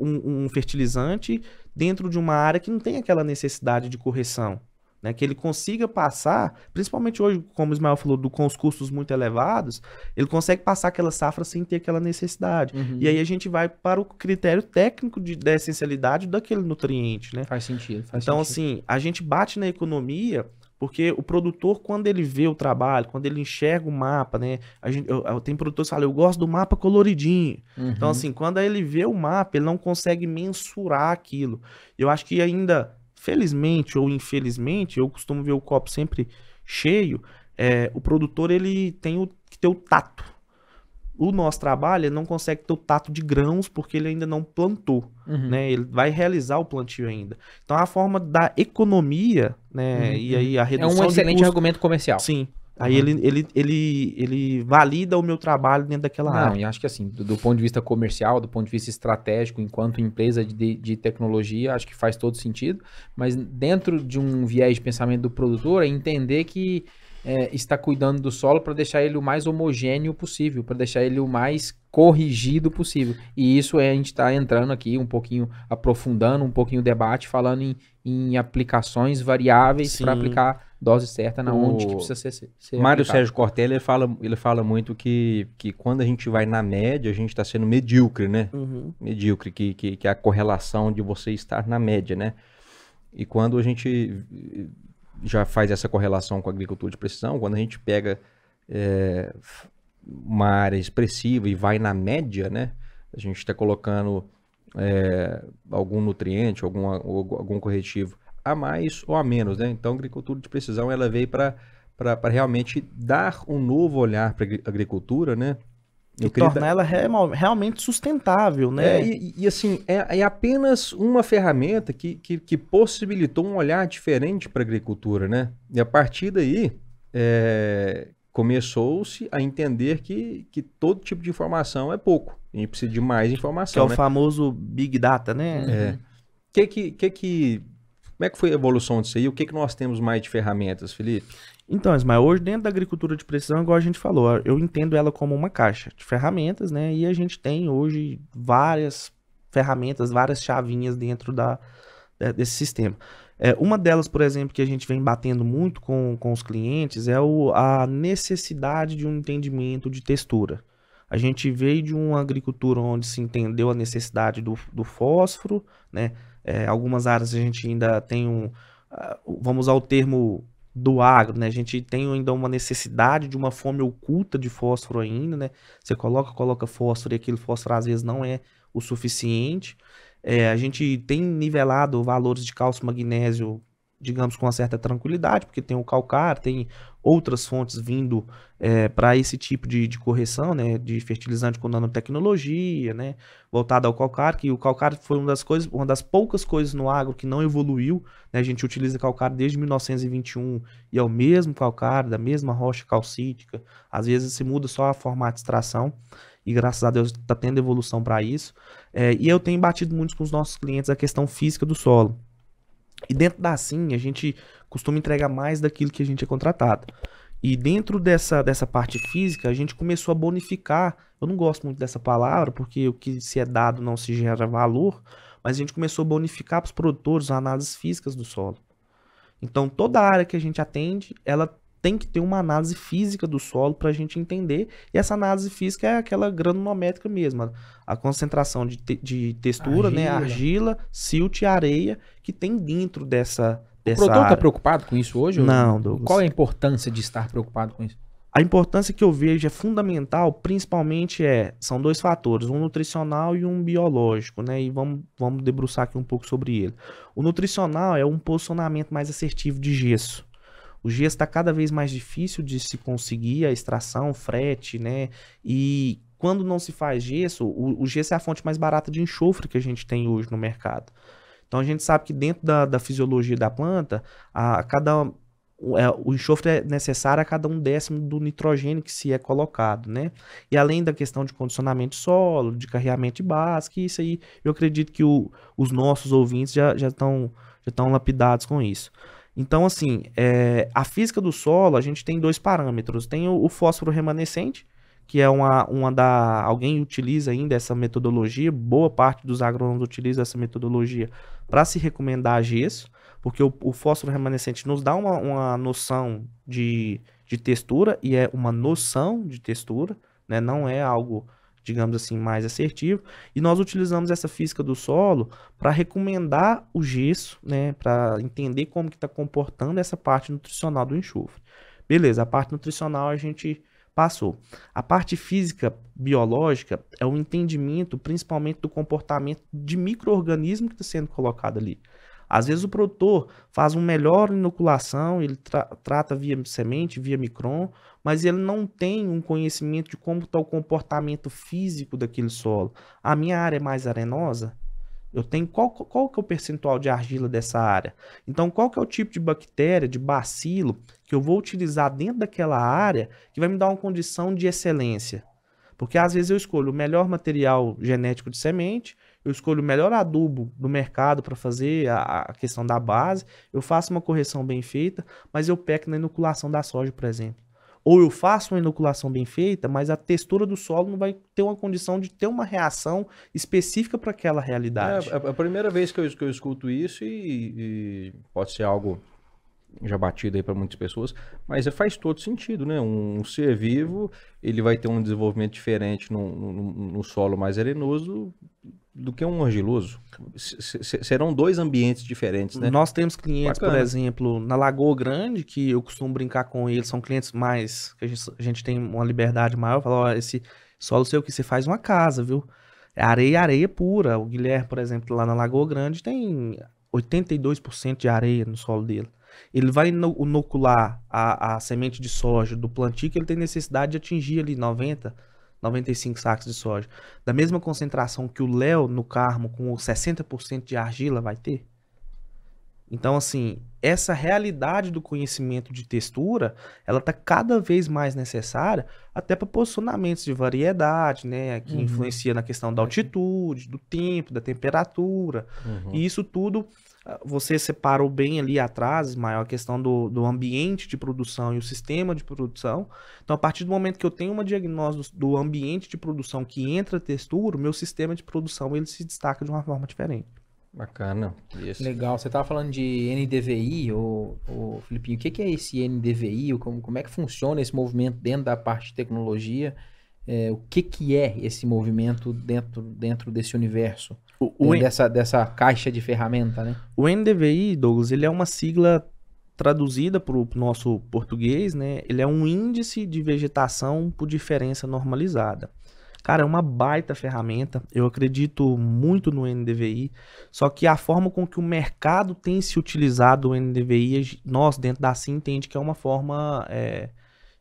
um fertilizante dentro de uma área que não tem aquela necessidade de correção. Né? Que ele consiga passar, principalmente hoje, como o Ismael falou, com os custos muito elevados, ele consegue passar aquela safra sem ter aquela necessidade. Uhum. E aí a gente vai para o critério técnico da essencialidade daquele nutriente. Né? Faz sentido. Então, assim, a gente bate na economia. Porque o produtor, quando ele vê o trabalho, quando ele enxerga o mapa, né? Tem produtores que falam, eu gosto do mapa coloridinho. Uhum. Então, assim, quando ele vê o mapa, ele não consegue mensurar aquilo. Eu acho que ainda, felizmente ou infelizmente, eu costumo ver o copo sempre cheio, o produtor, ele tem que ter o tato. O nosso trabalho, ele não consegue ter o tato de grãos porque ele ainda não plantou, né? Ele vai realizar o plantio ainda. Então, a forma da economia, né? E aí a redução de um excelente custo, argumento comercial. Sim. Aí ele valida o meu trabalho dentro daquela área. Não, e acho que assim, do ponto de vista comercial, do ponto de vista estratégico, enquanto empresa de tecnologia, acho que faz todo sentido. Mas dentro de um viés de pensamento do produtor, é entender que está cuidando do solo para deixar ele o mais homogêneo possível, para deixar ele o mais corrigido possível. E isso a gente está entrando aqui um pouquinho, aprofundando um pouquinho o debate, falando em aplicações variáveis para aplicar dose certa na onde que precisa ser Mário aplicado. Sérgio Cortella, ele fala muito que quando a gente vai na média, a gente está sendo medíocre, né? Medíocre, que é a correlação de você estar na média, né? E quando a gente já faz essa correlação com a agricultura de precisão, quando a gente pega uma área expressiva e vai na média, né? A gente está colocando algum nutriente, algum corretivo a mais ou a menos, né? Então, a agricultura de precisão, ela veio para realmente dar um novo olhar para a agricultura, né? E tornar ela realmente sustentável, né? E assim, é apenas uma ferramenta que possibilitou um olhar diferente para a agricultura, né? E a partir daí, começou-se a entender que todo tipo de informação é pouco. A gente precisa de mais informação, que é o famoso Big Data, né? Como é que foi a evolução disso aí? O que nós temos mais de ferramentas, Felipe? Então, Ismael, hoje dentro da agricultura de precisão, igual a gente falou, eu entendo ela como uma caixa de ferramentas, né? E a gente tem hoje várias ferramentas, várias chavinhas dentro desse sistema. Uma delas, por exemplo, que a gente vem batendo muito com os clientes é a necessidade de um entendimento de textura. A gente veio de uma agricultura onde se entendeu a necessidade do fósforo, né? Algumas áreas a gente ainda tem vamos usar o termo do agro, né? A gente tem ainda uma necessidade de uma fome oculta de fósforo ainda, né? Você coloca fósforo e aquele fósforo às vezes não é o suficiente. A gente tem nivelado valores de cálcio e magnésio, digamos, com uma certa tranquilidade, porque tem o calcário, tem outras fontes vindo para esse tipo de correção, né, de fertilizante com nanotecnologia, né, voltado ao calcário, que o calcário foi uma das poucas coisas no agro que não evoluiu, né, a gente utiliza calcário desde 1921 e é o mesmo calcário, da mesma rocha calcítica, às vezes se muda só a formato de extração, e graças a Deus está tendo evolução para isso. E eu tenho batido muito com os nossos clientes a questão física do solo. E dentro da SIM, a gente costuma entregar mais daquilo que a gente é contratado. E dentro dessa parte física, a gente começou a bonificar. Eu não gosto muito dessa palavra, porque o que se é dado não se gera valor, mas a gente começou a bonificar para os produtores análises físicas do solo. Então, toda a área que a gente atende, ela tem que ter uma análise física do solo para a gente entender. E essa análise física é aquela granulométrica mesmo. A concentração de textura, né? Argila, silt e areia que tem dentro dessa O produtor área. está preocupado com isso hoje? Não, Douglas. Qual é a importância de estar preocupado com isso? A importância que eu vejo é fundamental, principalmente são dois fatores, um nutricional e um biológico, né? E vamos debruçar aqui um pouco sobre ele. O nutricional é um posicionamento mais assertivo de gesso. O gesso está cada vez mais difícil de se conseguir, a extração, frete, né? E quando não se faz gesso, o gesso é a fonte mais barata de enxofre que a gente tem hoje no mercado. Então a gente sabe que dentro da fisiologia da planta, o enxofre é necessário a cada 1/10 do nitrogênio que se é colocado, né? E além da questão de condicionamento de solo, de carreamento de base, que isso aí eu acredito que os nossos ouvintes já estão lapidados com isso. Então, assim, a física do solo, a gente tem dois parâmetros. Tem o fósforo remanescente, que é alguém utiliza ainda essa metodologia, boa parte dos agrônomos utiliza essa metodologia para se recomendar gesso, porque o fósforo remanescente nos dá uma noção de textura, e é uma noção de textura, né? Não é algo, digamos assim, mais assertivo, e nós utilizamos essa física do solo para recomendar o gesso, né? Para entender como que está comportando essa parte nutricional do enxofre. Beleza, a parte nutricional a gente passou. A parte física biológica é o entendimento principalmente do comportamento de micro-organismo que está sendo colocado ali. Às vezes o produtor faz uma melhor inoculação, ele trata via semente, via micron, mas ele não tem um conhecimento de como está o comportamento físico daquele solo. A minha área é mais arenosa, eu tenho qual que é o percentual de argila dessa área? Então, qual que é o tipo de bactéria, de bacilo, que eu vou utilizar dentro daquela área que vai me dar uma condição de excelência? Porque às vezes eu escolho o melhor material genético de semente, eu escolho o melhor adubo do mercado para fazer a questão da base, eu faço uma correção bem feita, mas eu peco na inoculação da soja, por exemplo. Ou eu faço uma inoculação bem feita, mas a textura do solo não vai ter uma condição de ter uma reação específica para aquela realidade. É a primeira vez que eu escuto isso e pode ser algo já batido aí para muitas pessoas, mas faz todo sentido, né? Um ser vivo, ele vai ter um desenvolvimento diferente no solo mais arenoso do que um argiloso. Serão dois ambientes diferentes, né? Nós temos clientes, Bacana. por exemplo, na Lagoa Grande, que eu costumo brincar com eles, são clientes mais, que a gente tem uma liberdade maior, fala, ó, esse solo seu que você faz uma casa, viu? É areia pura. O Guilherme, por exemplo, lá na Lagoa Grande tem 82% de areia no solo dele. Ele vai inocular a semente de soja do plantio que ele tem necessidade de atingir ali 95 sacos de soja. Da mesma concentração que o Léo no Carmo com 60% de argila vai ter. Então, assim, essa realidade do conhecimento de textura, ela está cada vez mais necessária até para posicionamentos de variedade, né? Que influencia na questão da altitude, do tempo, da temperatura. E isso tudo, você separou bem ali atrás, Ismael, a questão do ambiente de produção e o sistema de produção. Então, a partir do momento que eu tenho uma diagnóstico do ambiente de produção que entra a textura, o meu sistema de produção ele se destaca de uma forma diferente. Bacana. Isso. Legal. Você estava falando de NDVI, ô Filipinho. O que é esse NDVI? Como é que funciona esse movimento dentro da parte de tecnologia? O que é esse movimento dentro desse universo? Dessa caixa de ferramenta, né? O NDVI, Douglas, ele é uma sigla traduzida para o nosso português, né? Ele é um índice de vegetação por diferença normalizada. Cara, é uma baita ferramenta, eu acredito muito no NDVI, só que a forma com que o mercado tem se utilizado o NDVI, nós dentro da CIM entende que é uma forma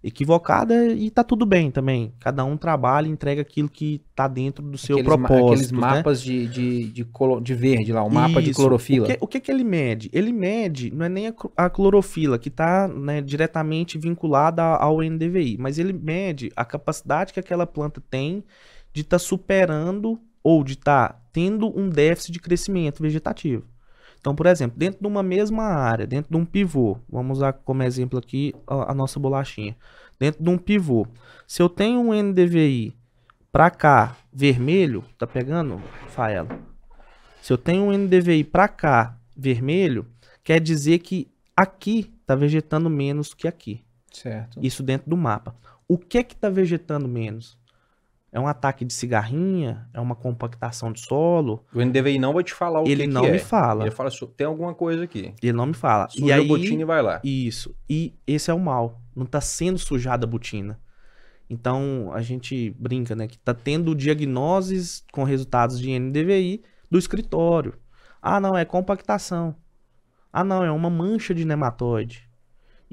equivocada e tá tudo bem também. Cada um trabalha e entrega aquilo que tá dentro do seu propósito. Aqueles mapas, né? de verde lá, o mapa de clorofila. O que ele mede? Ele mede, não é nem a clorofila, que está, né, diretamente vinculada ao NDVI, mas ele mede a capacidade que aquela planta tem de estar superando ou de estar tendo um déficit de crescimento vegetativo. Então, por exemplo, dentro de uma mesma área, dentro de um pivô, vamos usar como exemplo aqui a nossa bolachinha. Dentro de um pivô, se eu tenho um NDVI para cá vermelho, tá pegando, Faela? Se eu tenho um NDVI para cá vermelho, quer dizer que aqui tá vegetando menos que aqui. Certo. Isso dentro do mapa. O que é que tá vegetando menos? É um ataque de cigarrinha? É uma compactação de solo? O NDVI não vai te falar o Ele que não que é. me fala. Ele fala, tem alguma coisa aqui. Ele não me fala. Suja E a aí, botina e vai lá. isso. E esse é o mal. Não tá sendo sujada a botina. Então, a gente brinca, né? Que tá tendo diagnoses com resultados de NDVI do escritório. Ah, não, é compactação. Ah, não, é uma mancha de nematóide.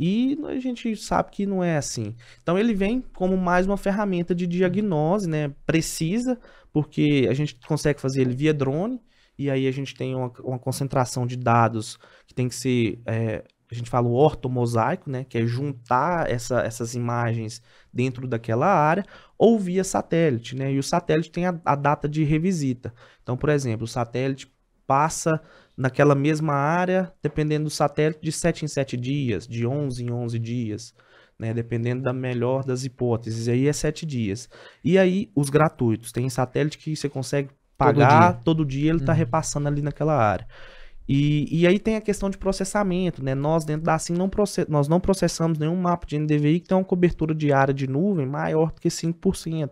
E a gente sabe que não é assim. Então ele vem como mais uma ferramenta de diagnose, né? Precisa, porque a gente consegue fazer ele via drone, e aí a gente tem uma concentração de dados que tem que ser, a gente fala o ortomosaico, né? Que é juntar essas imagens dentro daquela área, ou via satélite, né? E o satélite tem a data de revisita. Então, por exemplo, o satélite passa naquela mesma área, dependendo do satélite, de 7 em 7 dias, de 11 em 11 dias, né? Dependendo da melhor das hipóteses, aí é 7 dias. E aí, os gratuitos, tem satélite que você consegue pagar, todo dia ele está repassando ali naquela área. E aí tem a questão de processamento, né? Nós dentro da ASIM nós não processamos nenhum mapa de NDVI que tem uma cobertura de área de nuvem maior do que 5%.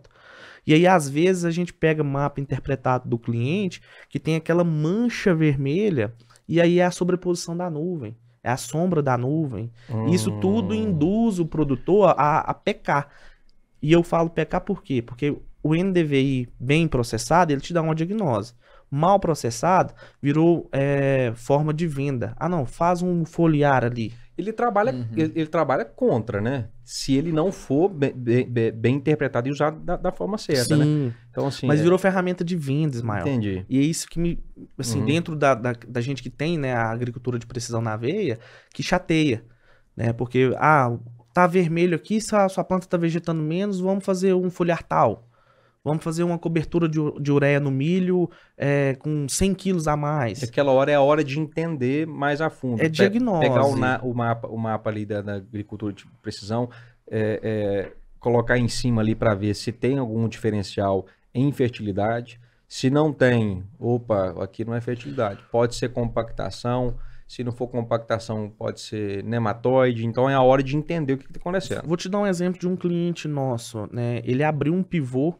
E aí, às vezes, a gente pega mapa interpretado do cliente que tem aquela mancha vermelha e aí é a sobreposição da nuvem, é a sombra da nuvem. Isso tudo induz o produtor a pecar. E eu falo pecar por quê? Porque o NDVI bem processado, ele te dá uma diagnose. Mal processado, virou forma de venda. Ah, não, faz um foliar ali. Ele trabalha contra, né? Se ele não for bem interpretado e usado da forma certa, Sim, né? Então, assim, mas virou ferramenta de vendas, maior. Entendi. E é isso que me, assim, dentro da gente que tem, né, a agricultura de precisão na veia, que chateia, né? Porque, tá vermelho aqui, sua planta tá vegetando menos, vamos fazer um foliar tal. Vamos fazer uma cobertura de ureia no milho com 100 quilos a mais. Aquela hora é a hora de entender mais a fundo. É diagnose. Pegar o mapa ali da agricultura de precisão, colocar em cima ali para ver se tem algum diferencial em fertilidade. Se não tem, aqui não é fertilidade. Pode ser compactação. Se não for compactação, pode ser nematóide. Então é a hora de entender o que está acontecendo. Vou te dar um exemplo de um cliente nosso, né? Ele abriu um pivô.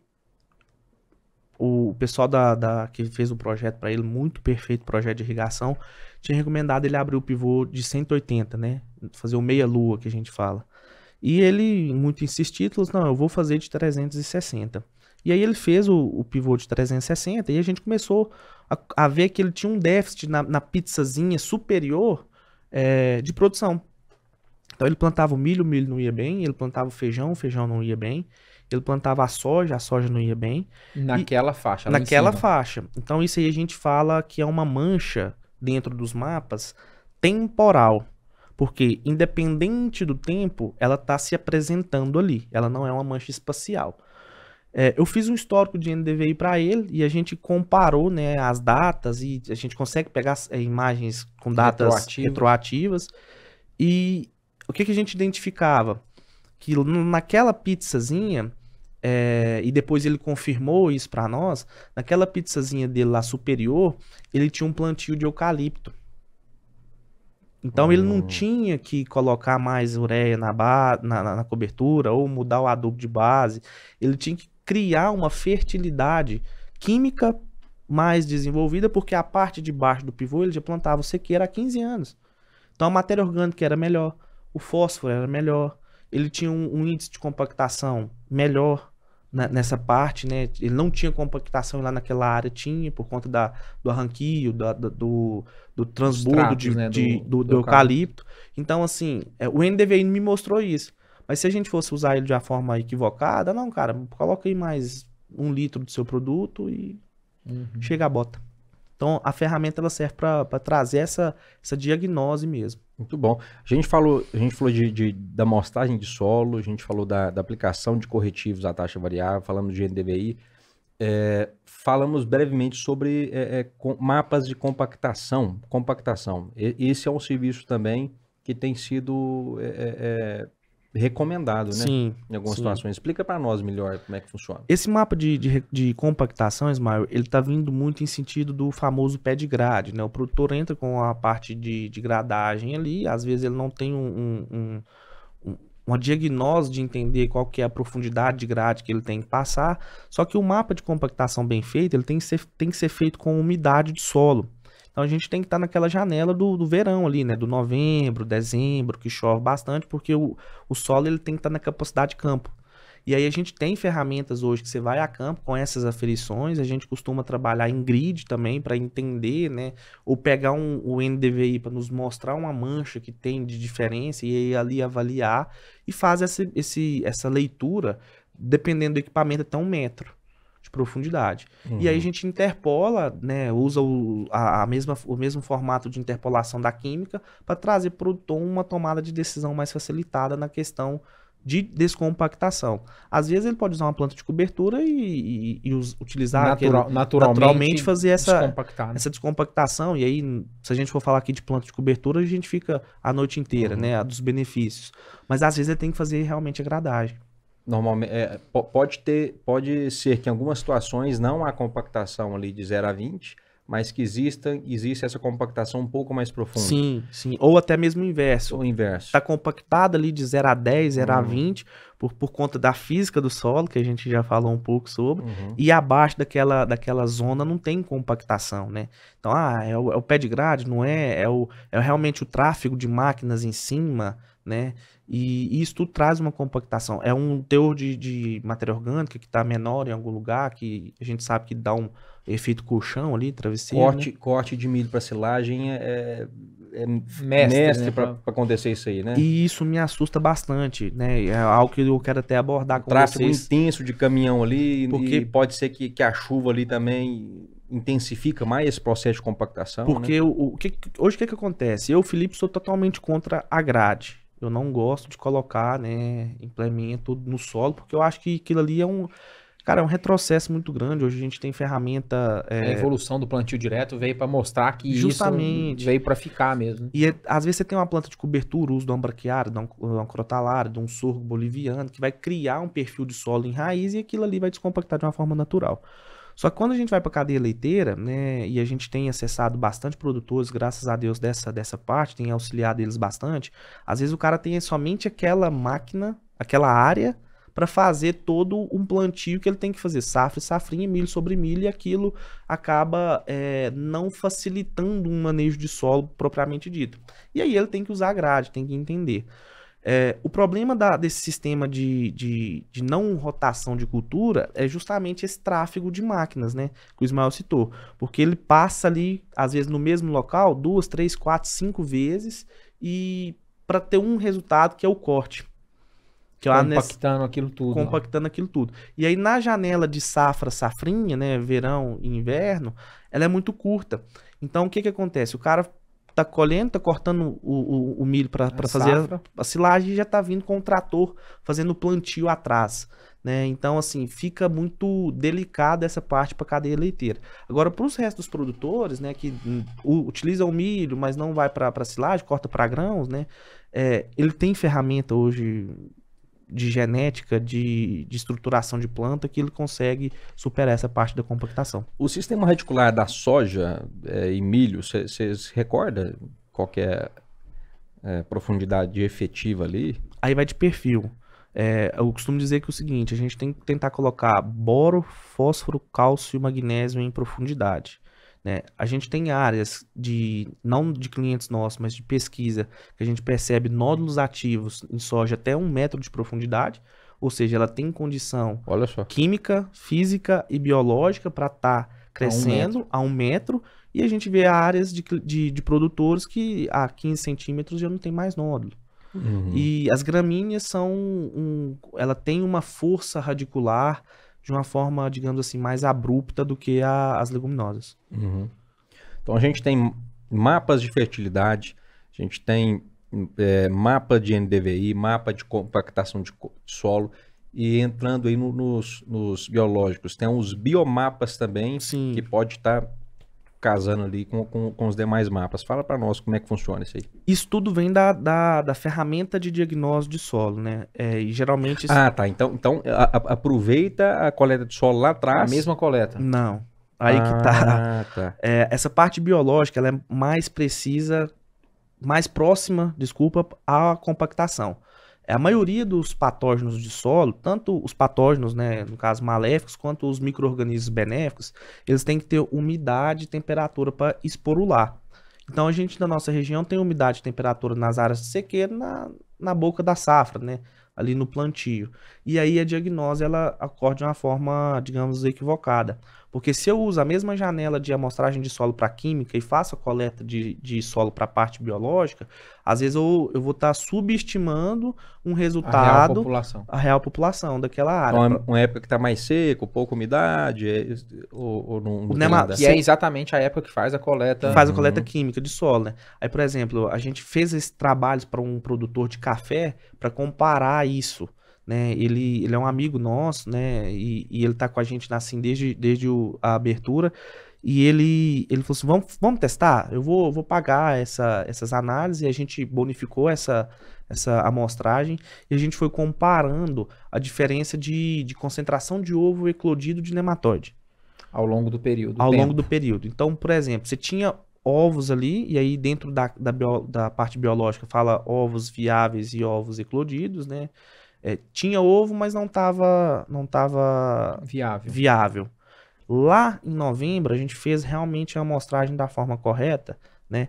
O pessoal que fez o projeto para ele, muito perfeito projeto de irrigação, tinha recomendado ele abrir o pivô de 180, né? Fazer o meia-lua, que a gente fala. E ele, muito insistido, falou assim, não, eu vou fazer de 360. E aí ele fez o pivô de 360 e a gente começou a ver que ele tinha um déficit na pizzazinha superior de produção. Então ele plantava o milho não ia bem, ele plantava o feijão não ia bem. Ele plantava a soja não ia bem. Naquela faixa. Naquela faixa. Então isso aí a gente fala que é uma mancha dentro dos mapas temporal. Porque independente do tempo, ela está se apresentando ali. Ela não é uma mancha espacial. Eu fiz um histórico de NDVI para ele e a gente comparou, né, as datas e a gente consegue pegar imagens com datas retroativas. E o que a gente identificava? Que naquela pizzazinha, e depois ele confirmou isso para nós, naquela pizzazinha dele lá superior, ele tinha um plantio de eucalipto. Então ele não tinha que colocar mais ureia na cobertura ou mudar o adubo de base. Ele tinha que criar uma fertilidade química mais desenvolvida, porque a parte de baixo do pivô ele já plantava sequeira há 15 anos. Então a matéria orgânica era melhor, o fósforo era melhor, ele tinha um índice de compactação melhor nessa parte, né? Ele não tinha compactação lá naquela área, tinha, por conta do arranquio, do transbordo do eucalipto. Então, assim, o NDVI me mostrou isso. Mas se a gente fosse usar ele de uma forma equivocada, não, cara, coloca aí mais 1 litro do seu produto e chega a bota. Então, a ferramenta ela serve para trazer essa diagnose mesmo. Muito bom. A gente falou da amostragem de solo, a gente falou da aplicação de corretivos à taxa variável, falamos de NDVI. Falamos brevemente sobre mapas de compactação. Esse é um serviço também que tem sido recomendado, né? Sim, em algumas sim. situações. Explica para nós melhor como é que funciona. Esse mapa de compactação, Ismael, ele tá vindo muito em sentido do famoso pé de grade, né? O produtor entra com a parte de gradagem ali, às vezes ele não tem uma diagnose de entender qual que é a profundidade de grade que ele tem que passar, só que o mapa de compactação bem feito, ele tem que ser feito com umidade de solo. Então a gente tem que estar naquela janela do verão ali, né? Do novembro, dezembro, que chove bastante, porque o solo ele tem que estar na capacidade de campo. E aí a gente tem ferramentas hoje que você vai a campo com essas aferições, a gente costuma trabalhar em grid também para entender, né? Ou pegar o NDVI para nos mostrar uma mancha que tem de diferença e aí ali avaliar e faz essa leitura, dependendo do equipamento, até 1 metro de profundidade. E aí a gente interpola, né, usa o mesmo formato de interpolação da química para trazer para o produtor uma tomada de decisão mais facilitada na questão de descompactação. Às vezes ele pode usar uma planta de cobertura e utilizar naturalmente fazer essa descompactação. E aí, se a gente for falar aqui de planta de cobertura, a gente fica a noite inteira, né, dos benefícios. Mas às vezes ele tem que fazer realmente a gradagem. Normalmente, pode ser que em algumas situações não há compactação ali de 0 a 20, mas que existe essa compactação um pouco mais profunda. Sim, sim. Ou até mesmo o inverso. O inverso. Está compactado ali de 0 a 10, 0 a 20, por conta da física do solo, que a gente já falou um pouco sobre, e abaixo daquela zona não tem compactação, né? Então, é o pé de grade, não é? É realmente o tráfego de máquinas em cima, né? E isso tudo traz uma compactação. É um teor de matéria orgânica que está menor em algum lugar, que a gente sabe que dá um efeito colchão ali, travesseiro. Corte de milho para silagem é mestre né? para acontecer isso aí, né? E isso me assusta bastante, né? É algo que eu quero até abordar com vocês. Tráfego intenso de caminhão ali, porque pode ser que a chuva ali também intensifica mais esse processo de compactação. Porque né? Hoje o que acontece? Eu, Felipe, sou totalmente contra a grade. Eu não gosto de colocar, né, implemento no solo, porque eu acho que aquilo ali é um retrocesso muito grande. Hoje a gente tem ferramenta... A evolução do plantio direto veio para mostrar que justamente isso veio para ficar mesmo. E às vezes você tem uma planta de cobertura, o uso do ambraquiário, de um crotalário, de um sorgo boliviano, que vai criar um perfil de solo em raiz e aquilo ali vai descompactar de uma forma natural. Só que quando a gente vai para a cadeia leiteira, né, e a gente tem acessado bastante produtores, graças a Deus, dessa parte, tem auxiliado eles bastante, às vezes o cara tem somente aquela máquina, aquela área, para fazer todo um plantio que ele tem que fazer, safra e safrinha, milho sobre milho, e aquilo acaba não facilitando um manejo de solo propriamente dito. E aí ele tem que usar a grade, tem que entender. O problema desse sistema de não rotação de cultura é justamente esse tráfego de máquinas, né? Que o Ismael citou. Porque ele passa ali, às vezes, no mesmo local, 2, 3, 4, 5 vezes, e para ter um resultado que é o corte. Que é compactando aquilo tudo. Compactando aquilo tudo. E aí, na janela de safrinha, né? Verão e inverno, ela é muito curta. Então, o que acontece? O cara tá colhendo, tá cortando o milho para fazer a silagem e já tá vindo com o trator fazendo o plantio atrás, né? Então, assim, fica muito delicado essa parte para a cadeia leiteira. Agora, para os restos dos produtores, né, que utilizam o milho, mas não vai para silagem, corta para grãos, né? Ele tem ferramenta hoje de genética, de estruturação de planta, que ele consegue superar essa parte da compactação. O sistema radicular da soja e milho, você se recorda qual que é a profundidade efetiva ali? Aí vai de perfil. Eu costumo dizer que é o seguinte, a gente tem que tentar colocar boro, fósforo, cálcio e magnésio em profundidade. Né? A gente tem áreas não de clientes nossos, mas de pesquisa, que a gente percebe nódulos ativos em soja até 1 metro de profundidade, ou seja, ela tem condição química, física e biológica para estar crescendo a 1 metro, e a gente vê áreas de produtores que a 15 centímetros já não tem mais nódulo. E as gramíneas ela tem uma força radicular de uma forma, digamos assim, mais abrupta do que as leguminosas. Então a gente tem mapas de fertilidade, a gente tem mapa de NDVI, mapa de compactação de solo, E entrando aí nos biológicos, tem uns biomapas também Sim. que pode estar casando ali com os demais mapas. Fala para nós como é que funciona isso aí. Isso tudo vem da ferramenta de diagnóstico de solo, né? E geralmente... Ah, tá. Então aproveita a coleta de solo lá A atrás. mesma coleta. Não. Aí que tá. Ah, tá. Essa parte biológica, ela é mais precisa, mais próxima, desculpa, à compactação. A maioria dos patógenos de solo, tanto os patógenos, né, no caso maléficos, quanto os micro-organismos benéficos, eles têm que ter umidade e temperatura para expor o lar. Então a gente na nossa região tem umidade e temperatura nas áreas de sequeiro na boca da safra, né, ali no plantio. E aí a diagnose ela ocorre de uma forma, digamos, equivocada. Porque se eu uso a mesma janela de amostragem de solo para química e faço a coleta de solo para a parte biológica, às vezes eu vou estar subestimando um resultado, a real população daquela área. Então, uma época que está mais seco, pouca umidade, ou não tem nada. Que é exatamente a época que faz a coleta. Faz a coleta química de solo, né? Aí, por exemplo, a gente fez esses trabalhos para um produtor de café para comparar isso. Né, ele é um amigo nosso, né, e ele tá com a gente assim desde a abertura, e ele falou assim, vamos testar? Eu vou pagar essas análises, e a gente bonificou essa amostragem, e a gente foi comparando a diferença de concentração de ovo eclodido de nematóide. Ao longo do período. Ao longo do período. Então, por exemplo, você tinha ovos ali, e aí dentro da parte biológica fala ovos viáveis e ovos eclodidos, né, tinha ovo, mas não estava viável. Lá em novembro, a gente fez realmente a amostragem da forma correta, né?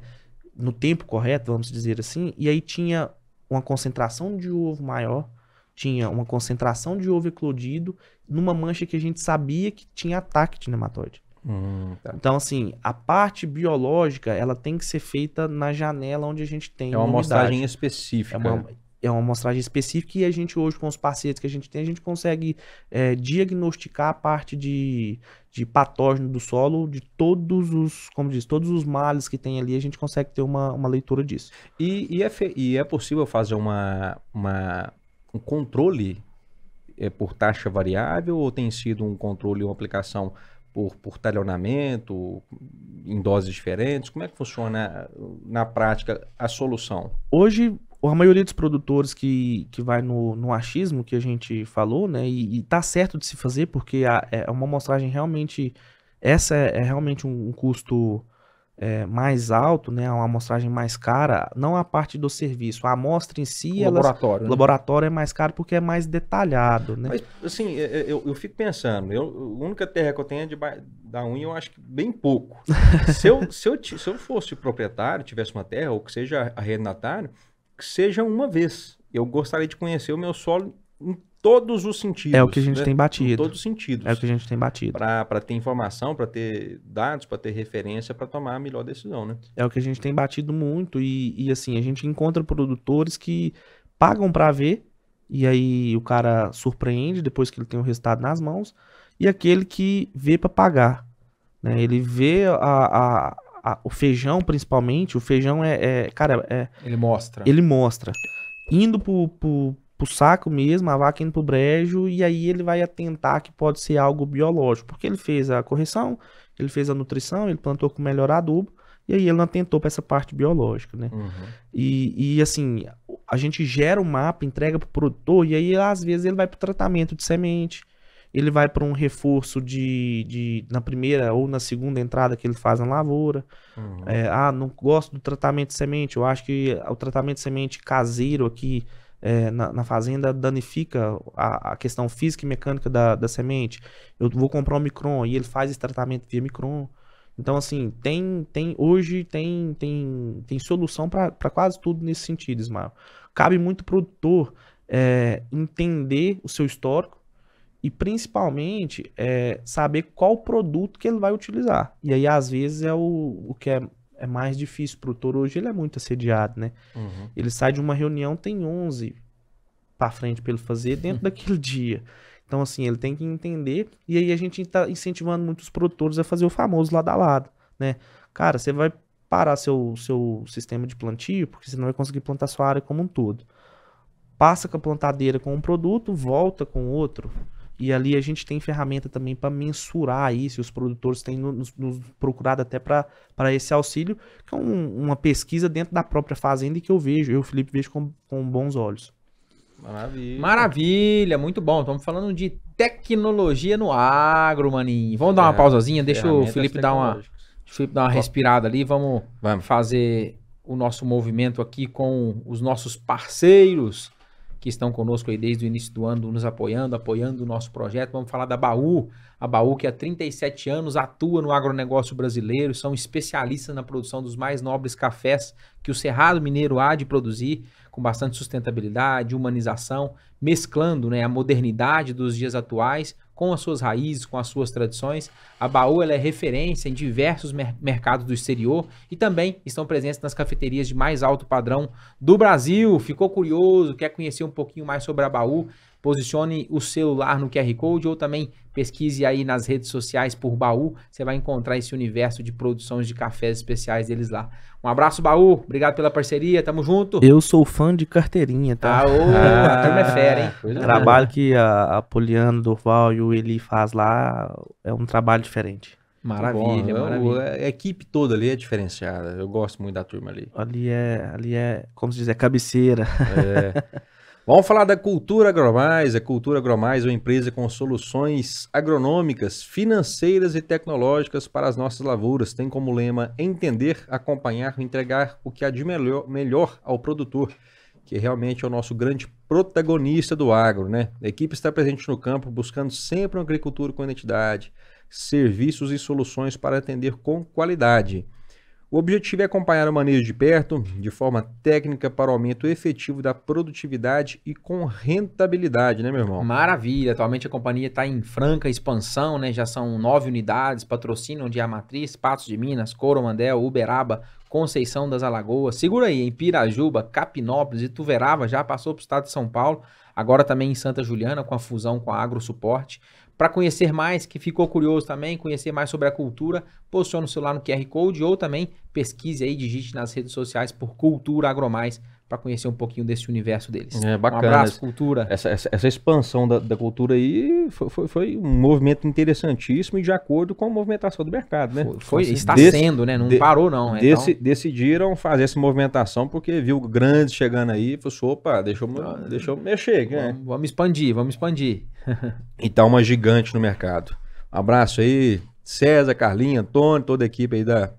No tempo correto, vamos dizer assim, e aí tinha uma concentração de ovo maior, tinha uma concentração de ovo eclodido numa mancha que a gente sabia que tinha ataque de nematóide. Tá. Então, assim, a parte biológica, ela tem que ser feita na janela onde a gente tem uma amostragem específica. É uma amostragem específica e a gente hoje, com os parceiros que a gente tem, a gente consegue diagnosticar a parte de patógeno do solo, de todos os, como diz, todos os males que tem ali, a gente consegue ter uma leitura disso. E é possível fazer um controle por taxa variável ou tem sido um controle, uma aplicação por talhonamento, em doses diferentes? Como é que funciona na prática a solução? Hoje, a maioria dos produtores que vai no achismo que a gente falou, né, e tá certo de se fazer, porque é uma amostragem realmente, essa é realmente um custo mais alto, né, uma amostragem mais cara, não a parte do serviço, a amostra em si, o laboratório é mais caro porque é mais detalhado, né. Mas, assim, eu fico pensando, a única terra que eu tenho é da unha, eu acho que bem pouco. Se eu fosse proprietário, tivesse uma terra, ou que seja arrendatário, que seja uma vez. Eu gostaria de conhecer o meu solo em todos os sentidos. É o que a gente tem batido. Em todos os sentidos. É o que a gente tem batido. Para ter informação, para ter dados, para ter referência, para tomar a melhor decisão, né? É o que a gente tem batido muito e assim, a gente encontra produtores que pagam para ver e aí o cara surpreende depois que ele tem o resultado nas mãos, e aquele que vê para pagar, né? Ele vê o feijão, principalmente, o feijão Ele mostra. Ele mostra. Indo pro saco mesmo, a vaca indo pro brejo, e aí ele vai atentar que pode ser algo biológico, porque ele fez a correção, ele fez a nutrição, ele plantou com melhor adubo, e aí ele não atentou para essa parte biológica, né? Uhum. E assim, a gente gera o mapa, entrega pro produtor, e aí às vezes ele vai pro tratamento de semente, ele vai para um reforço na primeira ou na segunda entrada que ele faz na lavoura. Uhum. Não gosto do tratamento de semente, eu acho que o tratamento de semente caseiro aqui na fazenda danifica a questão física e mecânica da semente. Eu vou comprar um micron e ele faz esse tratamento via micron. Então, assim, hoje tem solução para quase tudo nesse sentido, Ismael. Cabe muito pro produtor entender o seu histórico, e principalmente saber qual produto que ele vai utilizar. E aí, às vezes, o que é mais difícil para o produtor hoje, ele é muito assediado, né? Uhum. Ele sai de uma reunião, tem 11 para frente para ele fazer dentro daquele dia. Então, assim, ele tem que entender, e aí a gente está incentivando muitos produtores a fazer o famoso lado a lado, né? Cara, você vai parar seu sistema de plantio, porque você não vai conseguir plantar sua área como um todo. passa com a plantadeira com um produto, volta com outro. E ali a gente tem ferramenta também para mensurar isso, os produtores têm nos procurado até para esse auxílio, que é uma pesquisa dentro da própria fazenda e que eu, Felipe, vejo com bons olhos. Maravilha. Maravilha, muito bom. Estamos falando de tecnologia no agro, maninho. Vamos dar uma pausazinha, deixa o Felipe dar uma respirada ali, vamos fazer o nosso movimento aqui com os nossos parceiros que estão conosco aí desde o início do ano, nos apoiando o nosso projeto. Vamos falar da Baú. A Baú, que há 37 anos atua no agronegócio brasileiro, são especialistas na produção dos mais nobres cafés que o Cerrado Mineiro há de produzir, com bastante sustentabilidade, humanização, mesclando, né, a modernidade dos dias atuais com as suas raízes, com as suas tradições. A Baú, ela é referência em diversos mercados do exterior e também estão presentes nas cafeterias de mais alto padrão do Brasil. Ficou curioso, quer conhecer um pouquinho mais sobre a Baú? Posicione o celular no QR Code ou também pesquise aí nas redes sociais por Baú. Você vai encontrar esse universo de produções de cafés especiais deles lá. Um abraço, Baú. Obrigado pela parceria. Tamo junto. Eu sou fã de carteirinha, tá? A turma é fera, hein? O trabalho que a Poliana, Durval e o Eli faz lá é um trabalho diferente. Maravilha, maravilha. A equipe toda ali é diferenciada. Eu gosto muito da turma ali. Ali é como se diz, é cabeceira. Vamos falar da Cultura Agromais. A Cultura Agromais é uma empresa com soluções agronômicas, financeiras e tecnológicas para as nossas lavouras. Tem como lema entender, acompanhar e entregar o que há de melhor ao produtor, que realmente é o nosso grande protagonista do agro, né? A equipe está presente no campo, buscando sempre uma agricultura com identidade, serviços e soluções para atender com qualidade. O objetivo é acompanhar o manejo de perto, de forma técnica, para o aumento efetivo da produtividade e com rentabilidade, né, meu irmão? Maravilha, atualmente a companhia está em franca expansão, né? Já são 9 unidades, patrocínio de Amatriz, Patos de Minas, Coromandel, Uberaba, Conceição das Alagoas, segura aí, em Pirajuba, Capinópolis e Tuverava, já passou para o estado de São Paulo, agora também em Santa Juliana, com a fusão com a AgroSuporte. Para conhecer mais, que ficou curioso também, conhecer mais sobre a cultura, posicione o celular no QR Code ou também pesquise aí, digite nas redes sociais por Cultura Agromais para conhecer um pouquinho desse universo deles. É bacana. Um abraço, Cultura. Essa expansão da cultura aí foi um movimento interessantíssimo e de acordo com a movimentação do mercado, né? Está sendo, né? Não parou não. Decidiram fazer essa movimentação porque viu grandes chegando aí e falou assim, opa, deixa eu mexer. Né? Vamos expandir. E tá uma gigante no mercado. Um abraço aí, César, Carlinhos, Antônio, toda a equipe aí da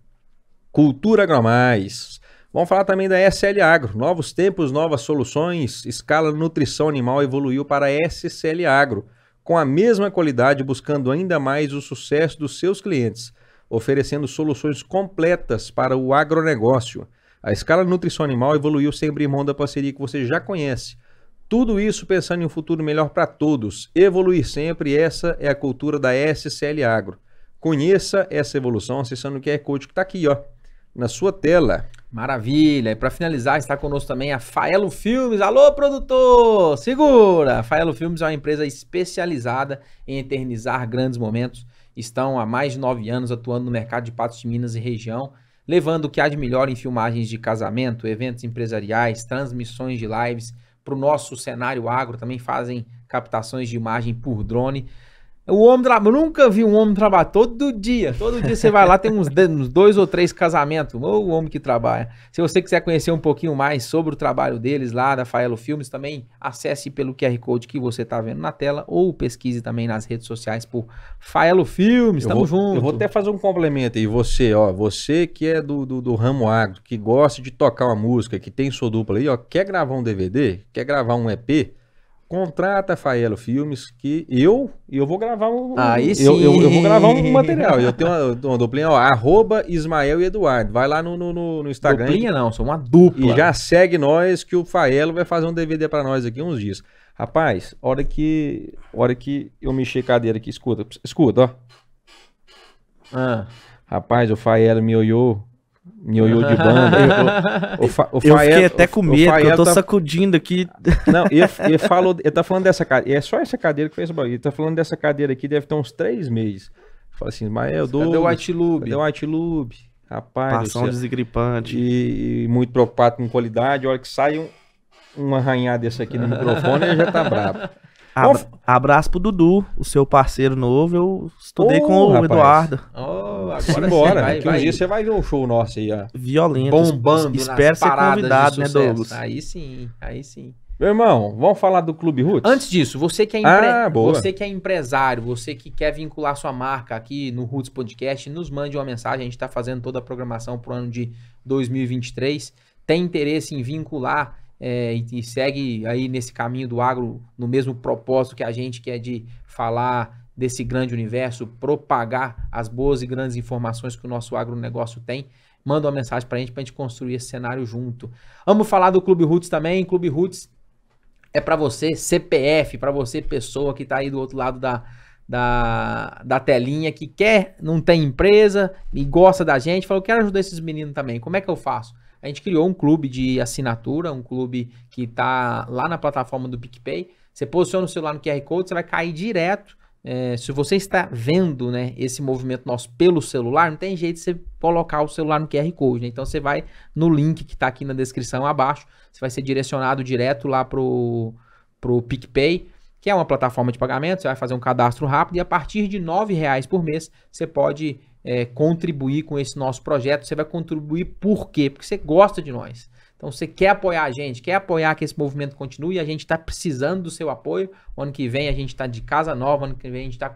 Cultura Agromais. Vamos falar também da SL Agro. Novos tempos, novas soluções. Escala Nutrição Animal evoluiu para a SCL Agro, com a mesma qualidade, buscando ainda mais o sucesso dos seus clientes, oferecendo soluções completas para o agronegócio. A Escala Nutrição Animal evoluiu sem abrir mão da parceria que você já conhece. Tudo isso pensando em um futuro melhor para todos. Evoluir sempre, essa é a cultura da SCL Agro. Conheça essa evolução acessando o QR Code que está aqui, ó, na sua tela. Maravilha. E para finalizar, está conosco também a Faelo Filmes. Alô, produtor! Segura! A Faelo Filmes é uma empresa especializada em eternizar grandes momentos. Estão há mais de 9 anos atuando no mercado de Patos de Minas e região, levando o que há de melhor em filmagens de casamento, eventos empresariais, transmissões de lives. Para o nosso cenário agro, também fazem captações de imagem por drone. O homem eu nunca vi um homem trabalhar todo dia você vai lá, tem uns 2 ou 3 casamentos, o homem que trabalha. Se você quiser conhecer um pouquinho mais sobre o trabalho deles lá da Faelo Filmes, também acesse pelo QR Code que você está vendo na tela ou pesquise também nas redes sociais por Faelo Filmes, tamo junto. Eu vou até fazer um complemento aí, você que é do ramo agro, que gosta de tocar uma música, que tem sua dupla aí, ó, quer gravar um DVD, quer gravar um EP, contrata a Faelo Filmes, que eu vou gravar eu vou gravar um material. Eu tenho uma duplinha, ó, @Ismael e Eduardo. Vai lá no Instagram. Duplinha não, sou uma dupla. E já segue nós que o Faelo vai fazer um DVD pra nós aqui uns dias. Rapaz, hora que eu mexer a cadeira aqui, escuta, ó. Rapaz, o Faelo me olhou de banda. Eu fiquei até com medo, eu tô sacudindo aqui. Não, ele tá falando dessa cadeira. É só essa cadeira que fez o bagulho. Ele tá falando dessa cadeira aqui, deve ter uns 3 meses. Fala assim, Ismael, cadê o White Lube? Cadê o White Lube? Rapaz, passão desgripante. E muito preocupado com qualidade. A hora que sai um arranhado desse aqui no microfone, ele já tá bravo. Abraço pro Dudu, o seu parceiro novo. Eu estudei com o rapaz. Eduardo. Agora Simbora, sim, que um dia você vai ver um show nosso aí, ó. Violento. bombando Espero nas ser paradas convidado, de né, sucesso. Douglas? Aí sim, aí sim. Meu irmão, vamos falar do Clube Roots? Antes disso, você que é empresário, você que quer vincular sua marca aqui no Roots Podcast, nos mande uma mensagem. A gente está fazendo toda a programação para o ano de 2023. Tem interesse em vincular e segue aí nesse caminho do agro, no mesmo propósito que a gente, que é de falar desse grande universo, propagar as boas e grandes informações que o nosso agronegócio tem. Manda uma mensagem para a gente construir esse cenário junto. Vamos falar do Clube Roots também. Clube Roots é para você, CPF, para você, pessoa que está aí do outro lado da telinha, que não tem empresa e gosta da gente, falou, quero ajudar esses meninos também. Como é que eu faço? A gente criou um clube de assinatura, um clube que está lá na plataforma do PicPay. Você posiciona o celular no QR Code, você vai cair direto. Se você está vendo, né, esse movimento nosso pelo celular, não tem jeito de você colocar o celular no QR Code, né? Então você vai no link que está aqui na descrição abaixo, você vai ser direcionado direto lá pro PicPay, que é uma plataforma de pagamento. Você vai fazer um cadastro rápido e a partir de R$9 por mês você pode contribuir com esse nosso projeto. Você vai contribuir por quê? Porque você gosta de nós. Então você quer apoiar a gente, quer apoiar que esse movimento continue, e a gente está precisando do seu apoio. O ano que vem a gente está de casa nova, ano que vem a gente está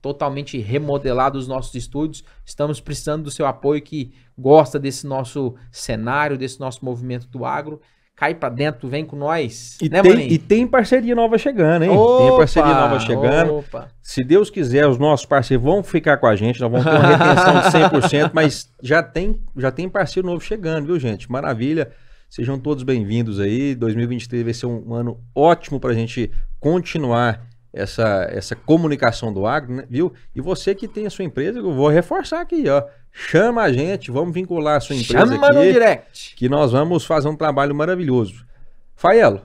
totalmente remodelado os nossos estúdios. Estamos precisando do seu apoio, que gosta desse nosso cenário, desse nosso movimento do agro. Cai pra dentro, vem com nós. E tem parceria nova chegando, hein? Tem parceria nova chegando. Se Deus quiser, os nossos parceiros vão ficar com a gente. Nós vamos ter uma retenção de 100%, mas já tem parceiro novo chegando, viu, gente? Maravilha. Sejam todos bem-vindos aí. 2023 vai ser um ano ótimo pra gente continuar essa comunicação do agro, né? Viu? E você que tem a sua empresa, eu vou reforçar aqui, ó. Chama a gente, vamos vincular a sua empresa aqui. Chama no direct. Que nós vamos fazer um trabalho maravilhoso. Faelo,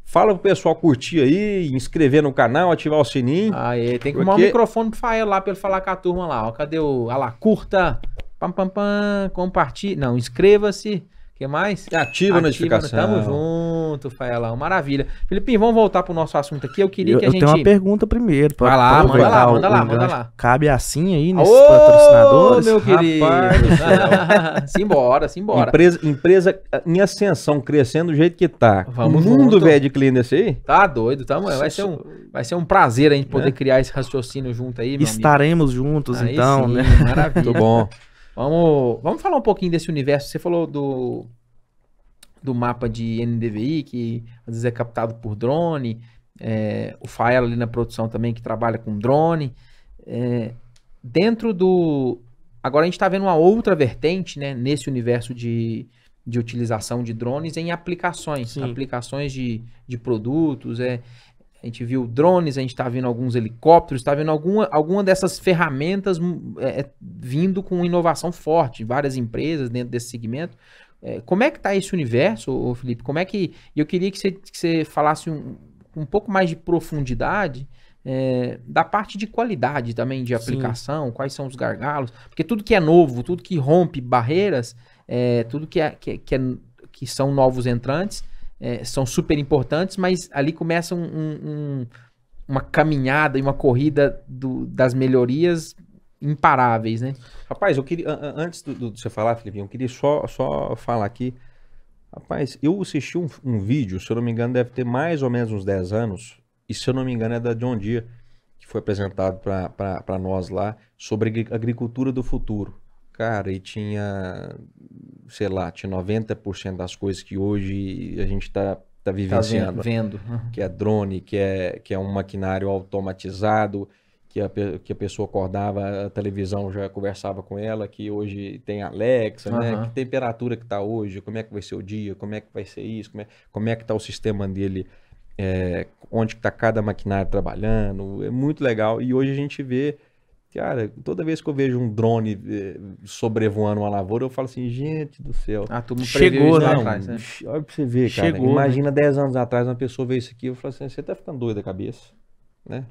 fala pro pessoal curtir aí, inscrever no canal, ativar o sininho. Aí, tem que arrumar o microfone pro Faelo lá, pra ele falar com a turma lá, ó. Cadê curta, compartilha, não, inscreva-se. O que mais? Ativa a notificação. Tamo junto, Faelão. Maravilha. Filipinho, vamos voltar pro nosso assunto aqui. Eu queria que a gente... Eu tenho uma pergunta primeiro. Vai lá, manda lá. Cabe assim aí nesses patrocinadores? Meu querido. Simbora. Empresa em ascensão, crescendo do jeito que tá. Vamos mundo velho de cliente desse aí? Tá doido. Vai ser um prazer a gente poder criar esse raciocínio junto aí, meu Estaremos juntos, aí então, sim, né? Maravilha. Muito bom. Vamos falar um pouquinho desse universo. Você falou do mapa de NDVI, que às vezes é captado por drone. O Faelo ali na produção também, que trabalha com drone. Agora a gente está vendo uma outra vertente, né, nesse universo de utilização de drones em aplicações. Sim. Aplicações de produtos. A gente viu drones, a gente está vendo alguns helicópteros, está vendo alguma dessas ferramentas vindo com inovação forte, várias empresas dentro desse segmento. Como é que está esse universo, Felipe? Eu queria que você falasse um pouco mais de profundidade da parte de qualidade também de aplicação. Sim. Quais são os gargalos, porque tudo que é novo, tudo que rompe barreiras, tudo que são novos entrantes, são super importantes, mas ali começa uma caminhada e uma corrida das melhorias imparáveis, né? Rapaz, eu queria, antes de você falar, Felipe, eu queria só falar aqui. Rapaz, eu assisti um vídeo, se eu não me engano, deve ter mais ou menos uns 10 anos, e se eu não me engano é da John Deere, que foi apresentado para nós lá, sobre agricultura do futuro. Cara, e tinha, sei lá, tinha 90% das coisas que hoje a gente tá vivenciando. Vendo. Que é drone, que é um maquinário automatizado, que a pessoa acordava, a televisão já conversava com ela, que hoje tem Alexa, né? Que temperatura que tá hoje, como é que vai ser o dia, como é que vai ser isso, como é que tá o sistema dele, onde que tá cada maquinário trabalhando. É muito legal. E hoje a gente vê... Cara, toda vez que eu vejo um drone sobrevoando uma lavoura, eu falo assim, gente do céu. Chegou, né? Atrás, né? Olha pra você ver, cara. Chegou, imagina 10 anos atrás uma pessoa ver isso aqui, eu falo assim, você tá ficando doido da cabeça, né?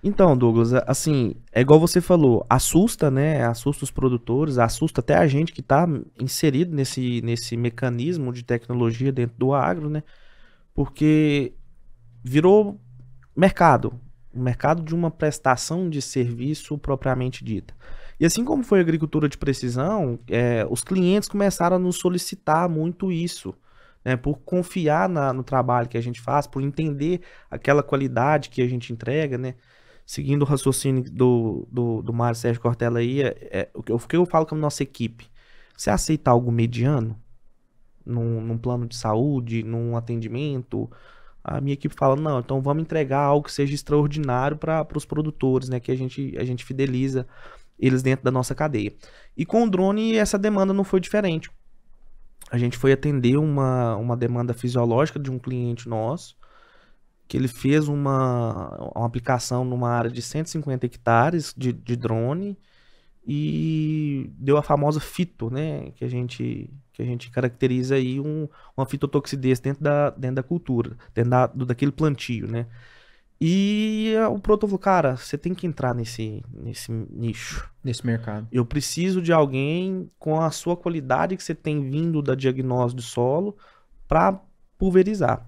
Então, Douglas, assim, é igual você falou, assusta, né? Assusta os produtores, assusta até a gente que tá inserido nesse mecanismo de tecnologia dentro do agro, né? porque virou mercado. O mercado de uma prestação de serviço propriamente dita. E assim como foi a agricultura de precisão, os clientes começaram a nos solicitar muito isso, né, por confiar no trabalho que a gente faz, por entender aquela qualidade que a gente entrega, né? Seguindo o raciocínio do Mário Sérgio Cortella aí, o que eu falo com a nossa equipe? Você aceita algo mediano? Num plano de saúde, num atendimento? A minha equipe fala, não, então vamos entregar algo que seja extraordinário para os produtores, né? Que a gente fideliza eles dentro da nossa cadeia. E com o drone, essa demanda não foi diferente. A gente foi atender uma demanda fisiológica de um cliente nosso, que ele fez uma aplicação numa área de 150 hectares de drone e deu a famosa fito, né? Que a gente caracteriza aí uma fitotoxidez dentro da cultura, dentro daquele plantio, né? E o produtor falou, cara, você tem que entrar nesse nicho. Nesse mercado. Eu preciso de alguém com a sua qualidade que você tem vindo da diagnóstico de solo para pulverizar.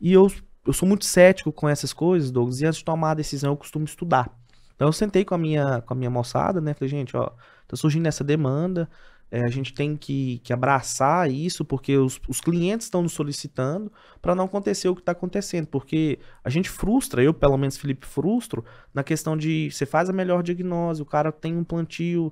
E eu sou muito cético com essas coisas, Douglas, e antes de tomar a decisão eu costumo estudar. Então eu sentei com a minha moçada, né? Falei, gente, ó, tá surgindo essa demanda, a gente tem que abraçar isso, porque os clientes estão nos solicitando para não acontecer o que está acontecendo, porque a gente frustra, eu pelo menos, Felipe, frustro na questão de você faz a melhor diagnose, o cara tem um plantio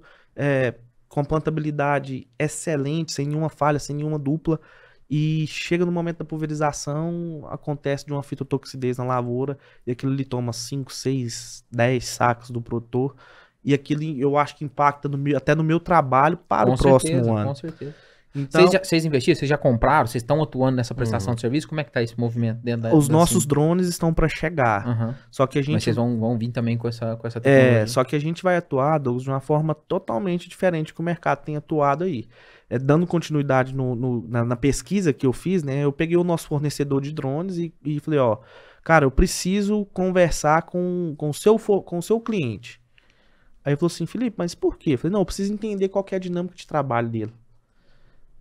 com plantabilidade excelente, sem nenhuma falha, sem nenhuma dupla, e chega no momento da pulverização, acontece de uma fitotoxidez na lavoura, e aquilo ele toma 5, 6, 10 sacos do produtor, e aquilo eu acho que impacta até no meu trabalho para o próximo ano. Com certeza. Então, Vocês investiram? Vocês já compraram? Vocês estão atuando nessa prestação de serviço? Como é que tá esse movimento dentro da... Os nossos drones estão para chegar. Só que a gente... Mas vocês vão vir também com essa tecnologia. Só que a gente vai atuar, Douglas, de uma forma totalmente diferente que o mercado tem atuado aí. Dando continuidade na pesquisa que eu fiz, né? Eu peguei o nosso fornecedor de drones e falei, ó, cara, eu preciso conversar com o seu cliente. Aí ele falou assim, Felipe, mas por quê? Eu falei, não, eu preciso entender qual que é a dinâmica de trabalho dele.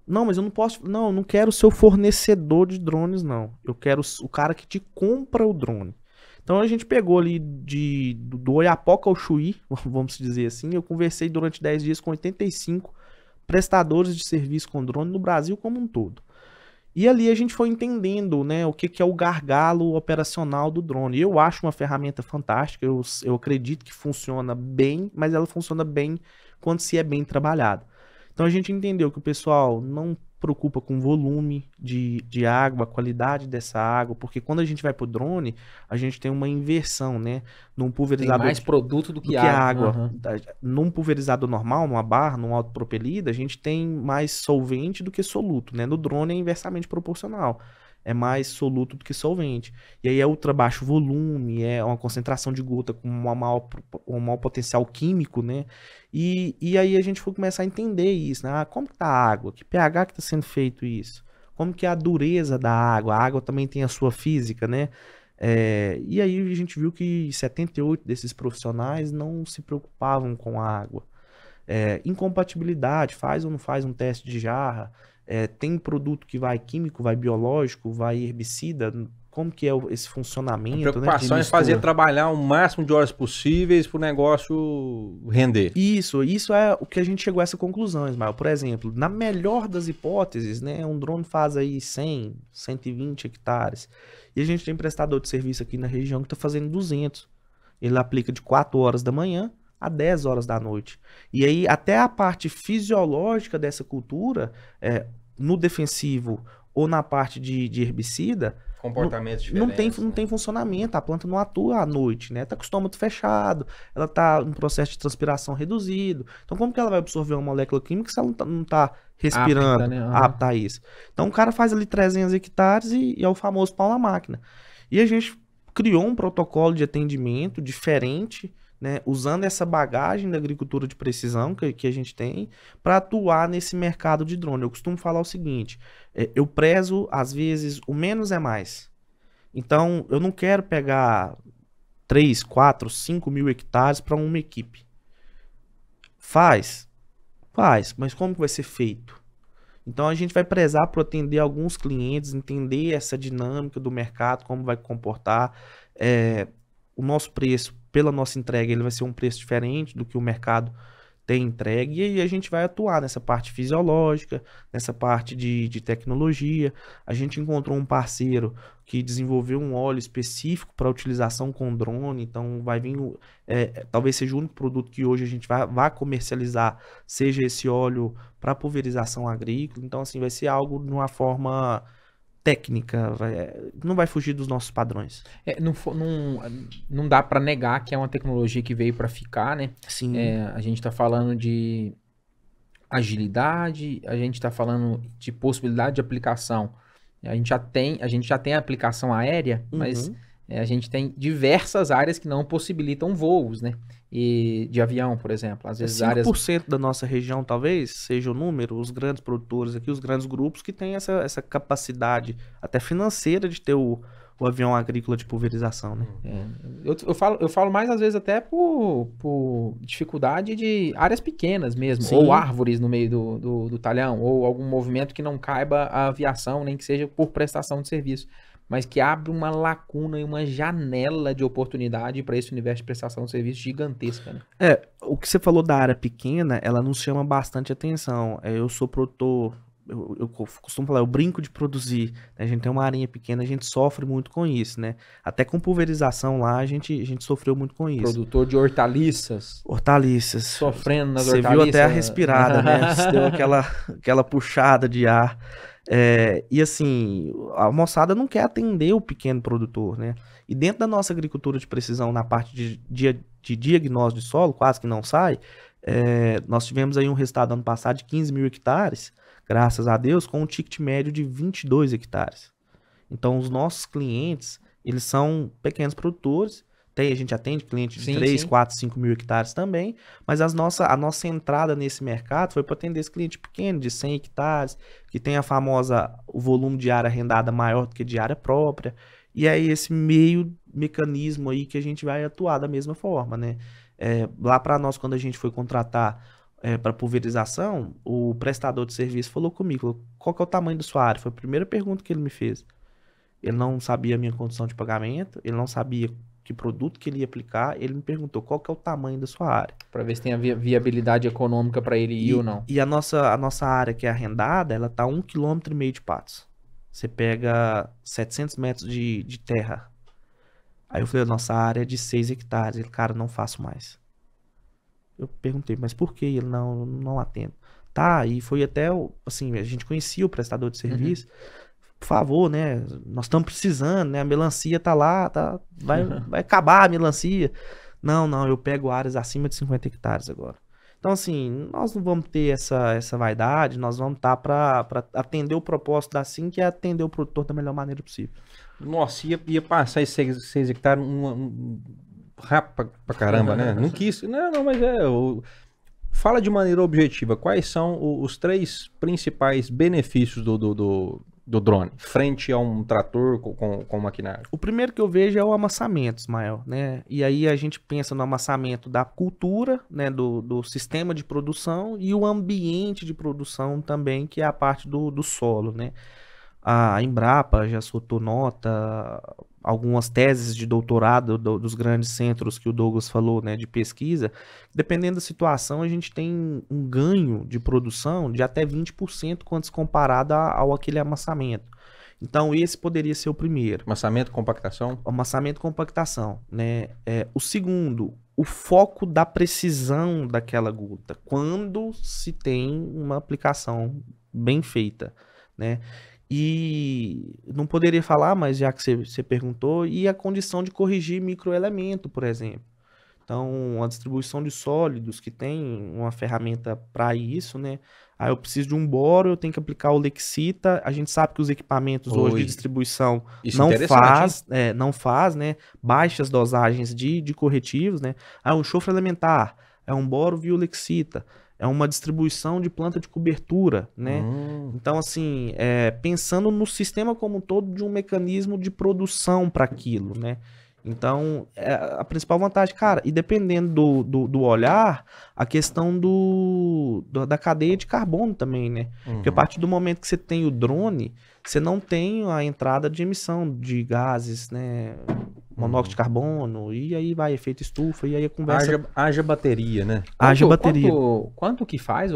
Não, mas eu não posso... Não, eu não quero o seu fornecedor de drones, não. Eu quero o cara que te compra o drone. Então a gente pegou ali do Oiapoca ao Chuí, vamos dizer assim. Eu conversei durante 10 dias com 85 prestadores de serviço com drone no Brasil como um todo. E ali a gente foi entendendo, né, o que é o gargalo operacional do drone. Eu acho uma ferramenta fantástica, eu acredito que funciona bem, mas ela funciona bem quando se é bem trabalhado. Então a gente entendeu que o pessoal não preocupa com volume de água, a qualidade dessa água, porque quando a gente vai pro drone, a gente tem uma inversão, né? Num pulverizador... Tem mais produto do que água. Num pulverizador normal, numa barra, num autopropelido, a gente tem mais solvente do que soluto, né? No drone é inversamente proporcional. É mais soluto do que solvente. E aí é ultra baixo volume, é uma concentração de gota com um maior potencial químico, né? E aí a gente foi começar a entender isso, né? Como que tá a água? Que pH que está sendo feito isso? Como que é a dureza da água? A água também tem a sua física, né? E aí a gente viu que 78 desses profissionais não se preocupavam com a água. Incompatibilidade, faz ou não faz um teste de jarra? Tem produto que vai químico, vai biológico, vai herbicida? Como que é esse funcionamento? A preocupação é fazer trabalhar o máximo de horas possíveis para o negócio render. Isso é o que a gente chegou a essa conclusão, Ismael. Por exemplo, na melhor das hipóteses, né, um drone faz aí 100, 120 hectares. E a gente tem prestador de serviço aqui na região que está fazendo 200. Ele aplica de 4 horas da manhã a 10 horas da noite. E aí até a parte fisiológica dessa cultura, no defensivo ou na parte de herbicida, comportamentos diferentes. Não tem funcionamento, a planta não atua à noite, né? Tá com o estômago fechado, ela tá em processo de transpiração reduzido. Então como que ela vai absorver uma molécula química se ela não tá respirando, apta a isso? Então o cara faz ali 300 hectares e é o famoso pau na máquina. E a gente criou um protocolo de atendimento diferente, né, usando essa bagagem da agricultura de precisão que a gente tem para atuar nesse mercado de drone. Eu costumo falar o seguinte, eu prezo, às vezes, o menos é mais. Então, eu não quero pegar 3, 4, 5 mil hectares para uma equipe. Faz, mas como que vai ser feito? Então a gente vai prezar por atender alguns clientes, entender essa dinâmica do mercado, como vai comportar. O nosso preço, pela nossa entrega, ele vai ser um preço diferente do que o mercado tem entregue, e aí a gente vai atuar nessa parte fisiológica, nessa parte de tecnologia. A gente encontrou um parceiro que desenvolveu um óleo específico para utilização com drone, então vai vir, talvez seja o único produto que hoje a gente vai comercializar, seja esse óleo para pulverização agrícola. Então, assim, vai ser algo de uma forma técnica, não vai fugir dos nossos padrões. Não dá para negar que é uma tecnologia que veio para ficar, né? Sim. A gente está falando de agilidade, a gente está falando de possibilidade de aplicação. A gente já tem a aplicação aérea, mas a gente tem diversas áreas que não possibilitam voos, né? E de avião, por exemplo. Às vezes 5% da nossa região, talvez, seja o número, os grandes produtores aqui, os grandes grupos que têm essa capacidade até financeira de ter o avião agrícola de pulverização, né? Eu falo mais, às vezes, até por dificuldade de áreas pequenas mesmo, Sim. ou árvores no meio do talhão, ou algum movimento que não caiba a aviação, nem que seja por prestação de serviço, mas que abre uma lacuna e uma janela de oportunidade para esse universo de prestação de serviço gigantesca, né? O que você falou da área pequena, ela nos chama bastante atenção. Eu sou produtor, eu costumo falar, eu brinco de produzir, né? A gente tem uma arinha pequena, a gente sofre muito com isso, né? Até com pulverização lá, a gente sofreu muito com isso. Produtor de hortaliças. Hortaliças. Sofrendo nas Você hortaliças. viu até a respirada, né? Você deu aquela puxada de ar. E assim, a moçada não quer atender o pequeno produtor, né? E dentro da nossa agricultura de precisão, na parte de diagnóstico de solo, quase que não sai, nós tivemos aí um resultado ano passado de 15 mil hectares, graças a Deus, com um ticket médio de 22 hectares. Então, os nossos clientes, eles são pequenos produtores. A gente atende clientes de 3, 4, 5 mil hectares também, mas a nossa entrada nesse mercado foi para atender esse cliente pequeno, de 100 hectares, que tem o volume de área arrendada maior do que de área própria, e aí esse mecanismo aí que a gente vai atuar da mesma forma, né? Lá para nós, quando a gente foi contratar para pulverização, o prestador de serviço falou comigo, qual que é o tamanho da sua área? Foi a primeira pergunta que ele me fez. Ele não sabia a minha condição de pagamento, ele não sabia que produto que ele ia aplicar, ele me perguntou qual que é o tamanho da sua área. Para ver se tem a viabilidade econômica para ele ir ou não. E a nossa área que é arrendada, ela tá 1,5 km de Patos. Você pega 700 metros de terra. Aí eu falei, a nossa área é de 6 hectares. Ele, cara, não faço mais. Eu perguntei, mas por que? Ele, não atendo. Tá, e foi até, assim, a gente conhecia o prestador de serviço. Por favor, né? Nós estamos precisando, né? A melancia tá lá, vai acabar a melancia. Não, eu pego áreas acima de 50 hectares agora. Então, assim, nós não vamos ter essa vaidade, nós vamos estar para atender o propósito da SIM, que é atender o produtor da melhor maneira possível. Nossa, ia passar esses 6 hectares rápido pra caramba, né? Não quis. Não, mas fala de maneira objetiva, quais são os 3 principais benefícios do drone, frente a um trator com maquinário? O primeiro que eu vejo é o amassamento, Ismael, né? E aí a gente pensa no amassamento da cultura, né? Do sistema de produção e o ambiente de produção também, que é a parte do solo, né? A Embrapa já soltou nota, algumas teses de doutorado dos grandes centros que o Douglas falou, né, de pesquisa. Dependendo da situação, a gente tem um ganho de produção de até 20% quando se comparado ao aquele amassamento. Então, esse poderia ser o primeiro. Amassamento, compactação? Amassamento, compactação, né? O segundo, o foco da precisão daquela gota, quando se tem uma aplicação bem feita, né? E não poderia falar, mas já que você perguntou, e a condição de corrigir microelemento, por exemplo. Então, a distribuição de sólidos, que tem uma ferramenta para isso, né? Aí eu preciso de um boro, eu tenho que aplicar o Lexita. A gente sabe que os equipamentos hoje de distribuição não faz, né? Baixas dosagens de corretivos, né? Aí um enxofre elementar, é um boro via Lexita. É uma distribuição de planta de cobertura, né? Então, assim, pensando no sistema como um todo de um mecanismo de produção para aquilo, né? Então, a principal vantagem, cara, e dependendo do olhar, a questão da cadeia de carbono também, né? Porque a partir do momento que você tem o drone, você não tem a entrada de emissão de gases, né? Monóxido de carbono, e aí vai efeito estufa, e aí a conversa... Haja bateria, né? Haja bateria. Quanto que faz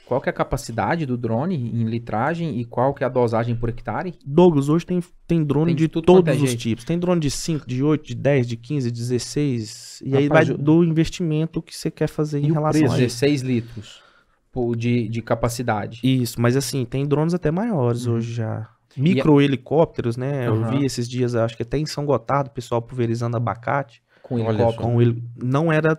qual que é a capacidade do drone em litragem e qual que é a dosagem por hectare? Douglas, hoje tem drone Tem de de tudo todos quanto é os jeito. tipos. Tem drone de 5, de 8, de 10, de 15, de 16. E aí Rapaz, vai do investimento que você quer fazer em o relação preço? a isso. 16 litros de capacidade. Isso, mas assim, tem drones até maiores hoje já. Micro-helicópteros, né? Eu vi esses dias, acho que até em São Gotardo, o pessoal pulverizando abacate. Com Olha helicóptero. Não era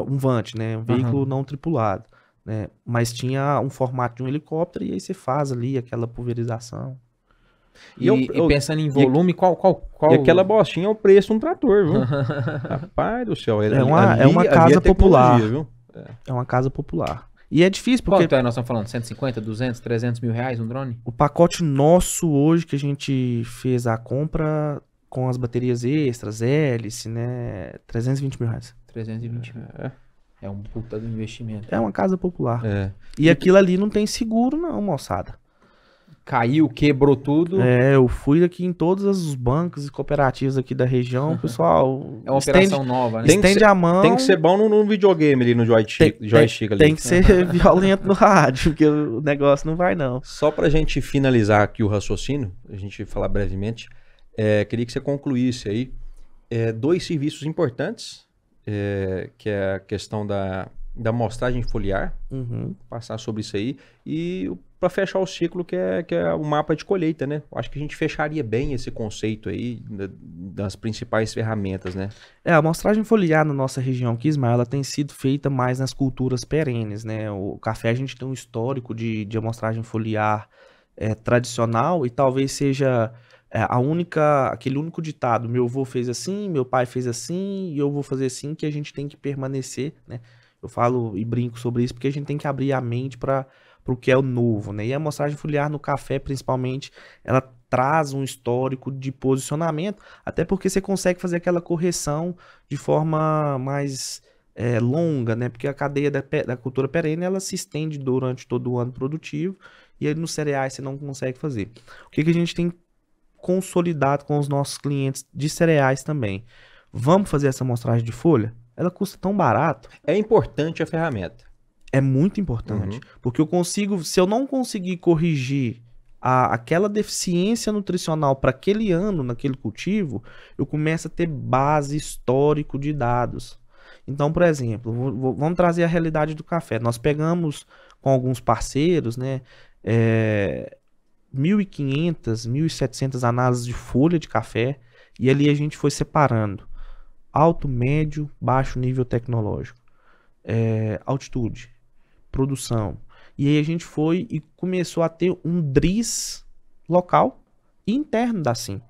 um Vant, né? Um veículo não tripulado. Né? Mas tinha um formato de um helicóptero e aí você faz ali aquela pulverização. E pensando em volume, qual... E aquela bostinha é o preço de um trator, viu? Rapaz do céu. É uma casa popular. Viu? É uma casa popular. E é difícil porque... Quanto é? Nós estamos falando 150, 200, 300 mil reais um drone? O pacote nosso hoje que a gente fez a compra com as baterias extras, hélice, né? 320 mil reais. 320 mil. É um puta do investimento. É uma casa popular. É. E aquilo ali não tem seguro não, moçada. Caiu, quebrou tudo. Eu fui aqui em todos os bancos e cooperativas aqui da região, pessoal. É uma operação nova, né? Estende a mão. Tem que ser bom no videogame ali, no joystick ali. Tem que ser violento no rádio, porque o negócio não vai não. Só pra gente finalizar aqui o raciocínio, a gente falar brevemente, queria que você concluísse aí 2 serviços importantes, que é a questão da amostragem foliar, passar sobre isso aí, e para fechar o ciclo que é o mapa de colheita, né? Acho que a gente fecharia bem esse conceito aí das principais ferramentas, né? A amostragem foliar na nossa região aqui, Ismael, ela tem sido feita mais nas culturas perenes, né? O café a gente tem um histórico de amostragem foliar tradicional e talvez seja aquele único ditado, meu avô fez assim, meu pai fez assim e eu vou fazer assim, que a gente tem que permanecer, né? Eu falo e brinco sobre isso porque a gente tem que abrir a mente para o que é o novo, né? E a amostragem foliar no café, principalmente, ela traz um histórico de posicionamento, até porque você consegue fazer aquela correção de forma mais longa, né? Porque a cadeia da cultura perene, ela se estende durante todo o ano produtivo e aí nos cereais você não consegue fazer. O que a gente tem consolidado com os nossos clientes de cereais também? Vamos fazer essa amostragem de folha? Ela custa tão barato. É importante a ferramenta. É muito importante. Porque se eu não conseguir corrigir aquela deficiência nutricional para aquele ano, naquele cultivo, eu começo a ter base histórico de dados. Então, por exemplo, vamos trazer a realidade do café. Nós pegamos com alguns parceiros, né, 1.500, 1.700 análises de folha de café, e ali a gente foi separando alto, médio, baixo nível tecnológico, altitude, produção. E aí a gente foi e começou a ter um DRIS local e interno da SIM.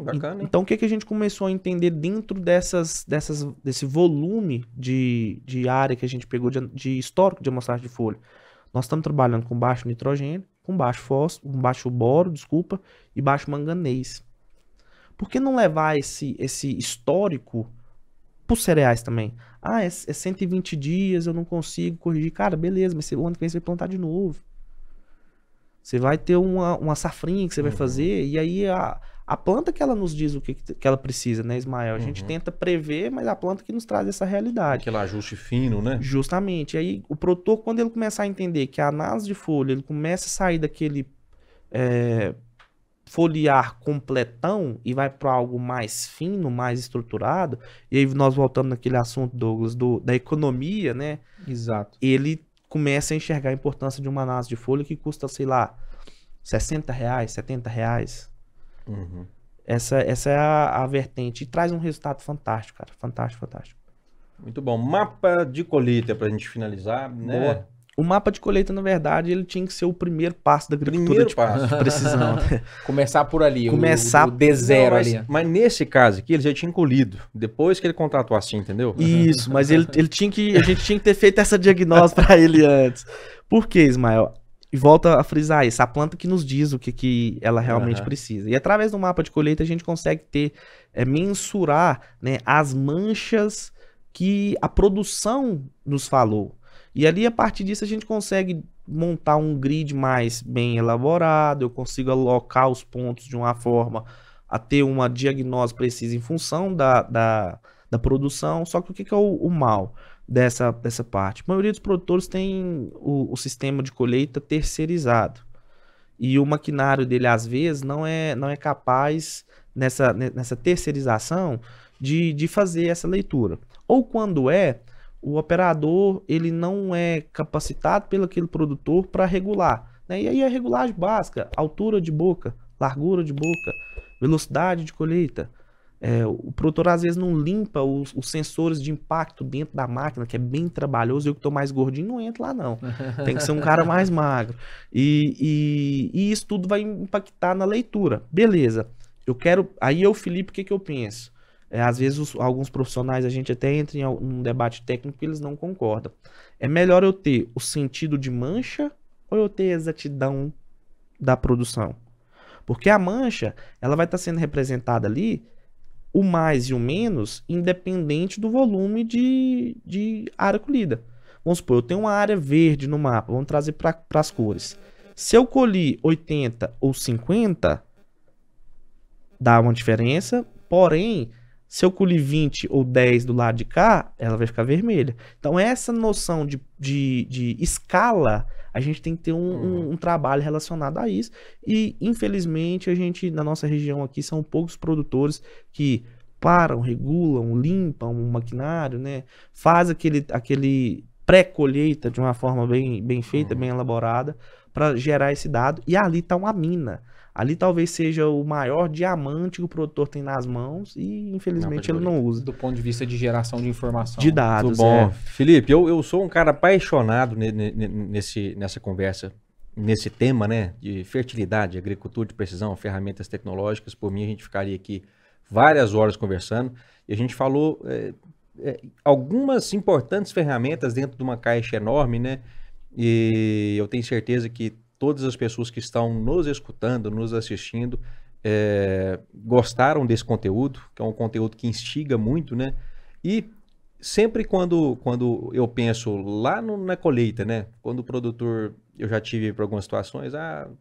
Bacana, hein? Então o que a gente começou a entender dentro desse volume de área que a gente pegou de histórico de amostragem de folha? Nós estamos trabalhando com baixo nitrogênio, com baixo fósforo, com baixo boro, e baixo manganês. Por que não levar esse histórico para os cereais também? É 120 dias, eu não consigo corrigir. Cara, beleza, mas o ano que vem você vai plantar de novo. Você vai ter uma safrinha que você vai fazer, e aí a planta que ela nos diz o que ela precisa, né, Ismael? A gente tenta prever, mas a planta que nos traz essa realidade. Aquele ajuste fino, né? Justamente. E aí o produtor, quando ele começar a entender que a análise de folha, ele começa a sair daquele foliar completão e vai para algo mais fino, mais estruturado, e aí nós voltamos naquele assunto, Douglas, da economia, né? Exato. Ele começa a enxergar a importância de uma análise de folha que custa, sei lá, R$60, R$70. Essa é a vertente. E traz um resultado fantástico, cara. Fantástico. Muito bom. Mapa de colheita pra gente finalizar, né? Boa. O mapa de colheita, na verdade, ele tinha que ser o primeiro passo da agricultura de precisão. Começar por ali, Começar o D0 ali. Mas nesse caso aqui, ele já tinha colhido. Depois que ele contratou assim, entendeu? Isso, mas a gente tinha que ter feito essa diagnose para ele antes. Por quê, Ismael? E volta a frisar isso, a planta que nos diz o que ela realmente precisa. E através do mapa de colheita a gente consegue mensurar, né, as manchas que a produção nos falou. E ali, a partir disso, a gente consegue montar um grid mais bem elaborado, eu consigo alocar os pontos de uma forma a ter uma diagnose precisa em função da produção. Só que o que é o mal dessa parte? A maioria dos produtores tem o sistema de colheita terceirizado. E o maquinário dele, às vezes, não é capaz, nessa terceirização, de fazer essa leitura. Ou quando o operador ele não é capacitado pelo aquele produtor para regular, né? E aí a regulagem básica, altura de boca, largura de boca, velocidade de colheita. O produtor às vezes não limpa os sensores de impacto dentro da máquina, que é bem trabalhoso. Eu que estou mais gordinho não entro lá não. Tem que ser um cara mais magro. E isso tudo vai impactar na leitura. Beleza. Aí eu, Felipe, o que eu penso? Às vezes alguns profissionais a gente até entra em um debate técnico que eles não concordam. É melhor eu ter o sentido de mancha ou eu ter a exatidão da produção? Porque a mancha, ela vai estar sendo representada ali, o mais e o menos, independente do volume de área colhida. Vamos supor, eu tenho uma área verde no mapa, vamos trazer para as cores. Se eu colhi 80 ou 50, dá uma diferença, porém, se eu colhi 20 ou 10 do lado de cá, ela vai ficar vermelha. Então, essa noção de escala, a gente tem que ter um trabalho relacionado a isso. E, infelizmente, na nossa região aqui, são poucos produtores que param, regulam, limpam o maquinário, né? Faz aquele pré-colheita de uma forma bem feita, bem elaborada, para gerar esse dado. E ali está uma mina. Ali talvez seja o maior diamante que o produtor tem nas mãos e, infelizmente, ele não usa. Do ponto de vista de geração de informação. De dados, Muito bom. Felipe, eu sou um cara apaixonado nessa conversa, nesse tema, né, de fertilidade, agricultura de precisão, ferramentas tecnológicas. Por mim, a gente ficaria aqui várias horas conversando. E a gente falou algumas importantes ferramentas dentro de uma caixa enorme, né? E eu tenho certeza que todas as pessoas que estão nos escutando, nos assistindo, gostaram desse conteúdo, que é um conteúdo que instiga muito, né? E sempre quando eu penso lá na colheita, né? Quando o produtor, eu já tive por algumas situações,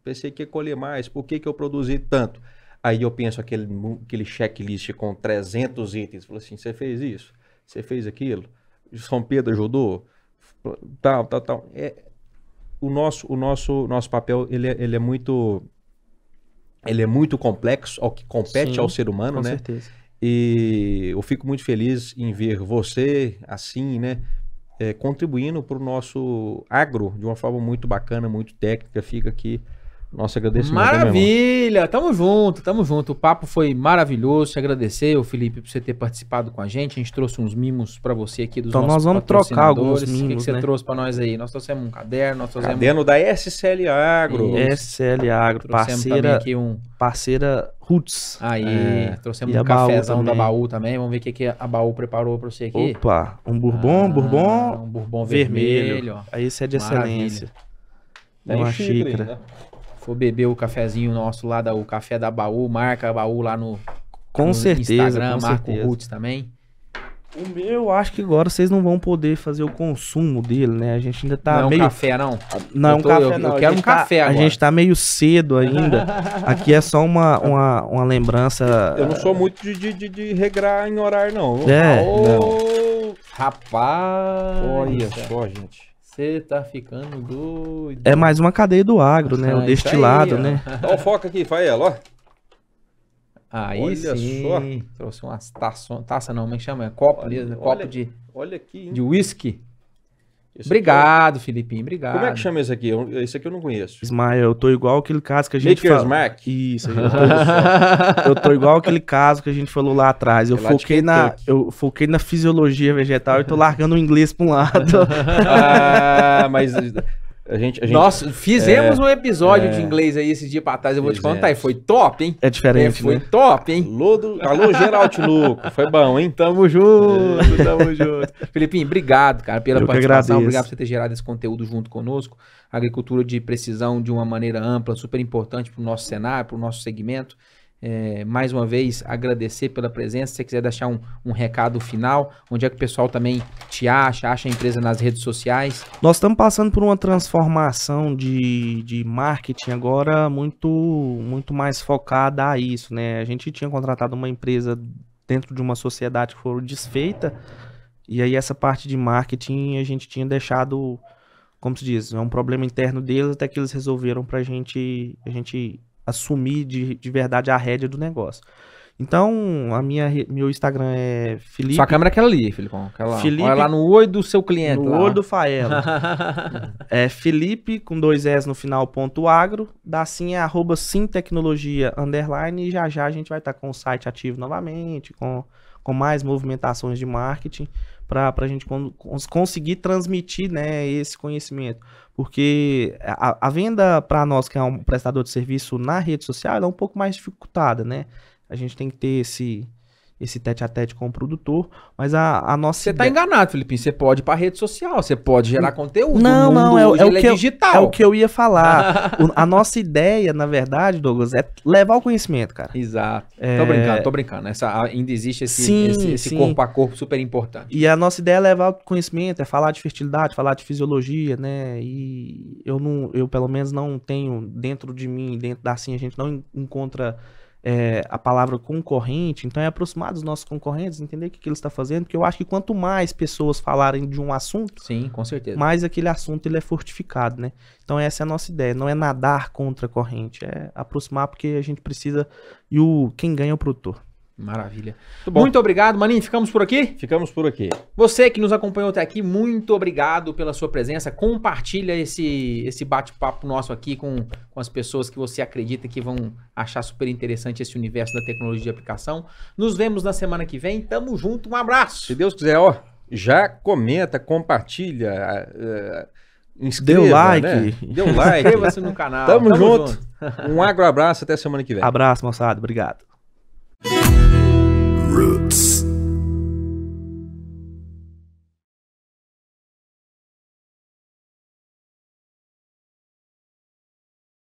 pensei que ia colher mais, por que eu produzi tanto? Aí eu penso aquele checklist com 300 itens, falo assim, você fez isso, você fez aquilo, São Pedro ajudou, tal. O nosso papel ele é muito complexo ao que compete Sim, ao ser humano, com né? certeza. E eu fico muito feliz em ver você assim, né? Contribuindo para o nosso agro de uma forma muito bacana, muito técnica. Fica aqui nosso agradecimento. Maravilha! Tamo junto. O papo foi maravilhoso. Te agradecer, ô Felipe, por você ter participado com a gente. A gente trouxe uns mimos pra você aqui dos Então nossos nós vamos trocar alguns patrocinadores. mimos, O que você né? trouxe pra nós aí? Nós trouxemos um caderno, nós trouxemos... Caderno da SCL Agro. SCL Agro, Trouxemos também aqui parceira Roots. Aí, trouxemos E um a Baú cafezão da também. Baú também. Vamos ver o que a Baú preparou pra você aqui. Opa, um bourbon, Um bourbon vermelho. Ó. Aí esse é de Maravilha. excelência. Tem Uma xícara xícara. ainda. For beber o cafezinho nosso lá, o café da Baú, marca a Baú lá no certeza, Instagram, com marca certeza. o Roots também. O meu, eu acho que agora vocês não vão poder fazer o consumo dele, né? A gente ainda tá Não é um meio... café, não? Não, Eu tô- um café eu não. quero A gente um café A agora. gente tá meio cedo ainda. Aqui é só uma lembrança... Eu não sou muito de regrar em horário, não. Ô, rapaz! Olha só, gente. Você tá ficando doido. É mais uma cadeia do agro, né? O Isso destilado, aí, ó. né? Dá um foco aqui, Fael, ó. Aí Olha sim. só. Trouxe umas taça não, como é que chama? É copo, Olha, ali, olha. copo de Olha aqui, hein? whisky. Esse Obrigado, Filipinho, aqui obrigado. Como é que chama esse aqui? Esse aqui eu não conheço. Ismael, eu tô igual aquele caso que a gente Maker's falou. Mark. Isso, eu tô igual aquele caso que a gente falou lá atrás. Eu É lá de Kentucky. foquei na fisiologia vegetal e tô largando o inglês pra um lado. Mas Nós fizemos um episódio de inglês aí esse dia pra trás, eu vou te contar, e foi top, hein? É diferente, Foi top, hein? Alô, Geraldo Luco, foi bom, hein? Tamo junto, tamo junto. Felipinho, obrigado, cara, pela participação, obrigado por você ter gerado esse conteúdo junto conosco. Agricultura de precisão de uma maneira ampla, super importante pro nosso cenário, pro nosso segmento. Mais uma vez, agradecer pela presença. Se você quiser deixar um recado final, onde é que o pessoal também te acha a empresa nas redes sociais? Nós estamos passando por uma transformação de marketing agora muito mais focada a isso, né? A gente tinha contratado uma empresa dentro de uma sociedade que foi desfeita, e aí essa parte de marketing a gente tinha deixado, como se diz, é um problema interno deles, até que eles resolveram pra a gente assumir de verdade a rédea do negócio. Então, meu Instagram é Felipe... Sua câmera é aquela ali, Felipão. Felipe, olha lá no olho do seu cliente. No olho do Faela. É Felipe, com 2 S no final, .agro. Sim é @simtecnologia_, e já a gente vai estar com o site ativo novamente, com mais movimentações de marketing, para a gente conseguir transmitir, né, esse conhecimento. Porque a venda para nós, que é um prestador de serviço na rede social, ela é um pouco mais dificultada, né? A gente tem que ter esse tete-a-tete com o produtor, mas a nossa... Você tá enganado, Felipinho, você pode ir pra rede social, você pode gerar conteúdo. Não, é digital. É o que eu ia falar. A nossa ideia, na verdade, Douglas, é levar o conhecimento, cara. Exato. Tô brincando. Ainda existe esse corpo a corpo super importante. E a nossa ideia é levar o conhecimento, é falar de fertilidade, falar de fisiologia, né? E eu pelo menos não tenho dentro de mim, dentro da Sim, a gente não encontra... a palavra concorrente, então é aproximar dos nossos concorrentes, entender o que eles estão fazendo, porque eu acho que quanto mais pessoas falarem de um assunto, sim, com certeza, mais aquele assunto ele é fortificado, né? Então essa é a nossa ideia, não é nadar contra a corrente, é aproximar, porque a gente precisa, e quem ganha é o produtor. Maravilha. Muito obrigado, Maninho. Ficamos por aqui? Ficamos por aqui. Você que nos acompanhou até aqui, muito obrigado pela sua presença. Compartilha esse bate-papo nosso aqui com as pessoas que você acredita que vão achar super interessante esse universo da tecnologia de aplicação. Nos vemos na semana que vem. Tamo junto. Um abraço. Se Deus quiser, já comenta, compartilha, inscreva, dê like. Né? Dê um like. Inscreva-se no canal. Tamo junto. Um abraço, até semana que vem. Abraço, moçada. Obrigado.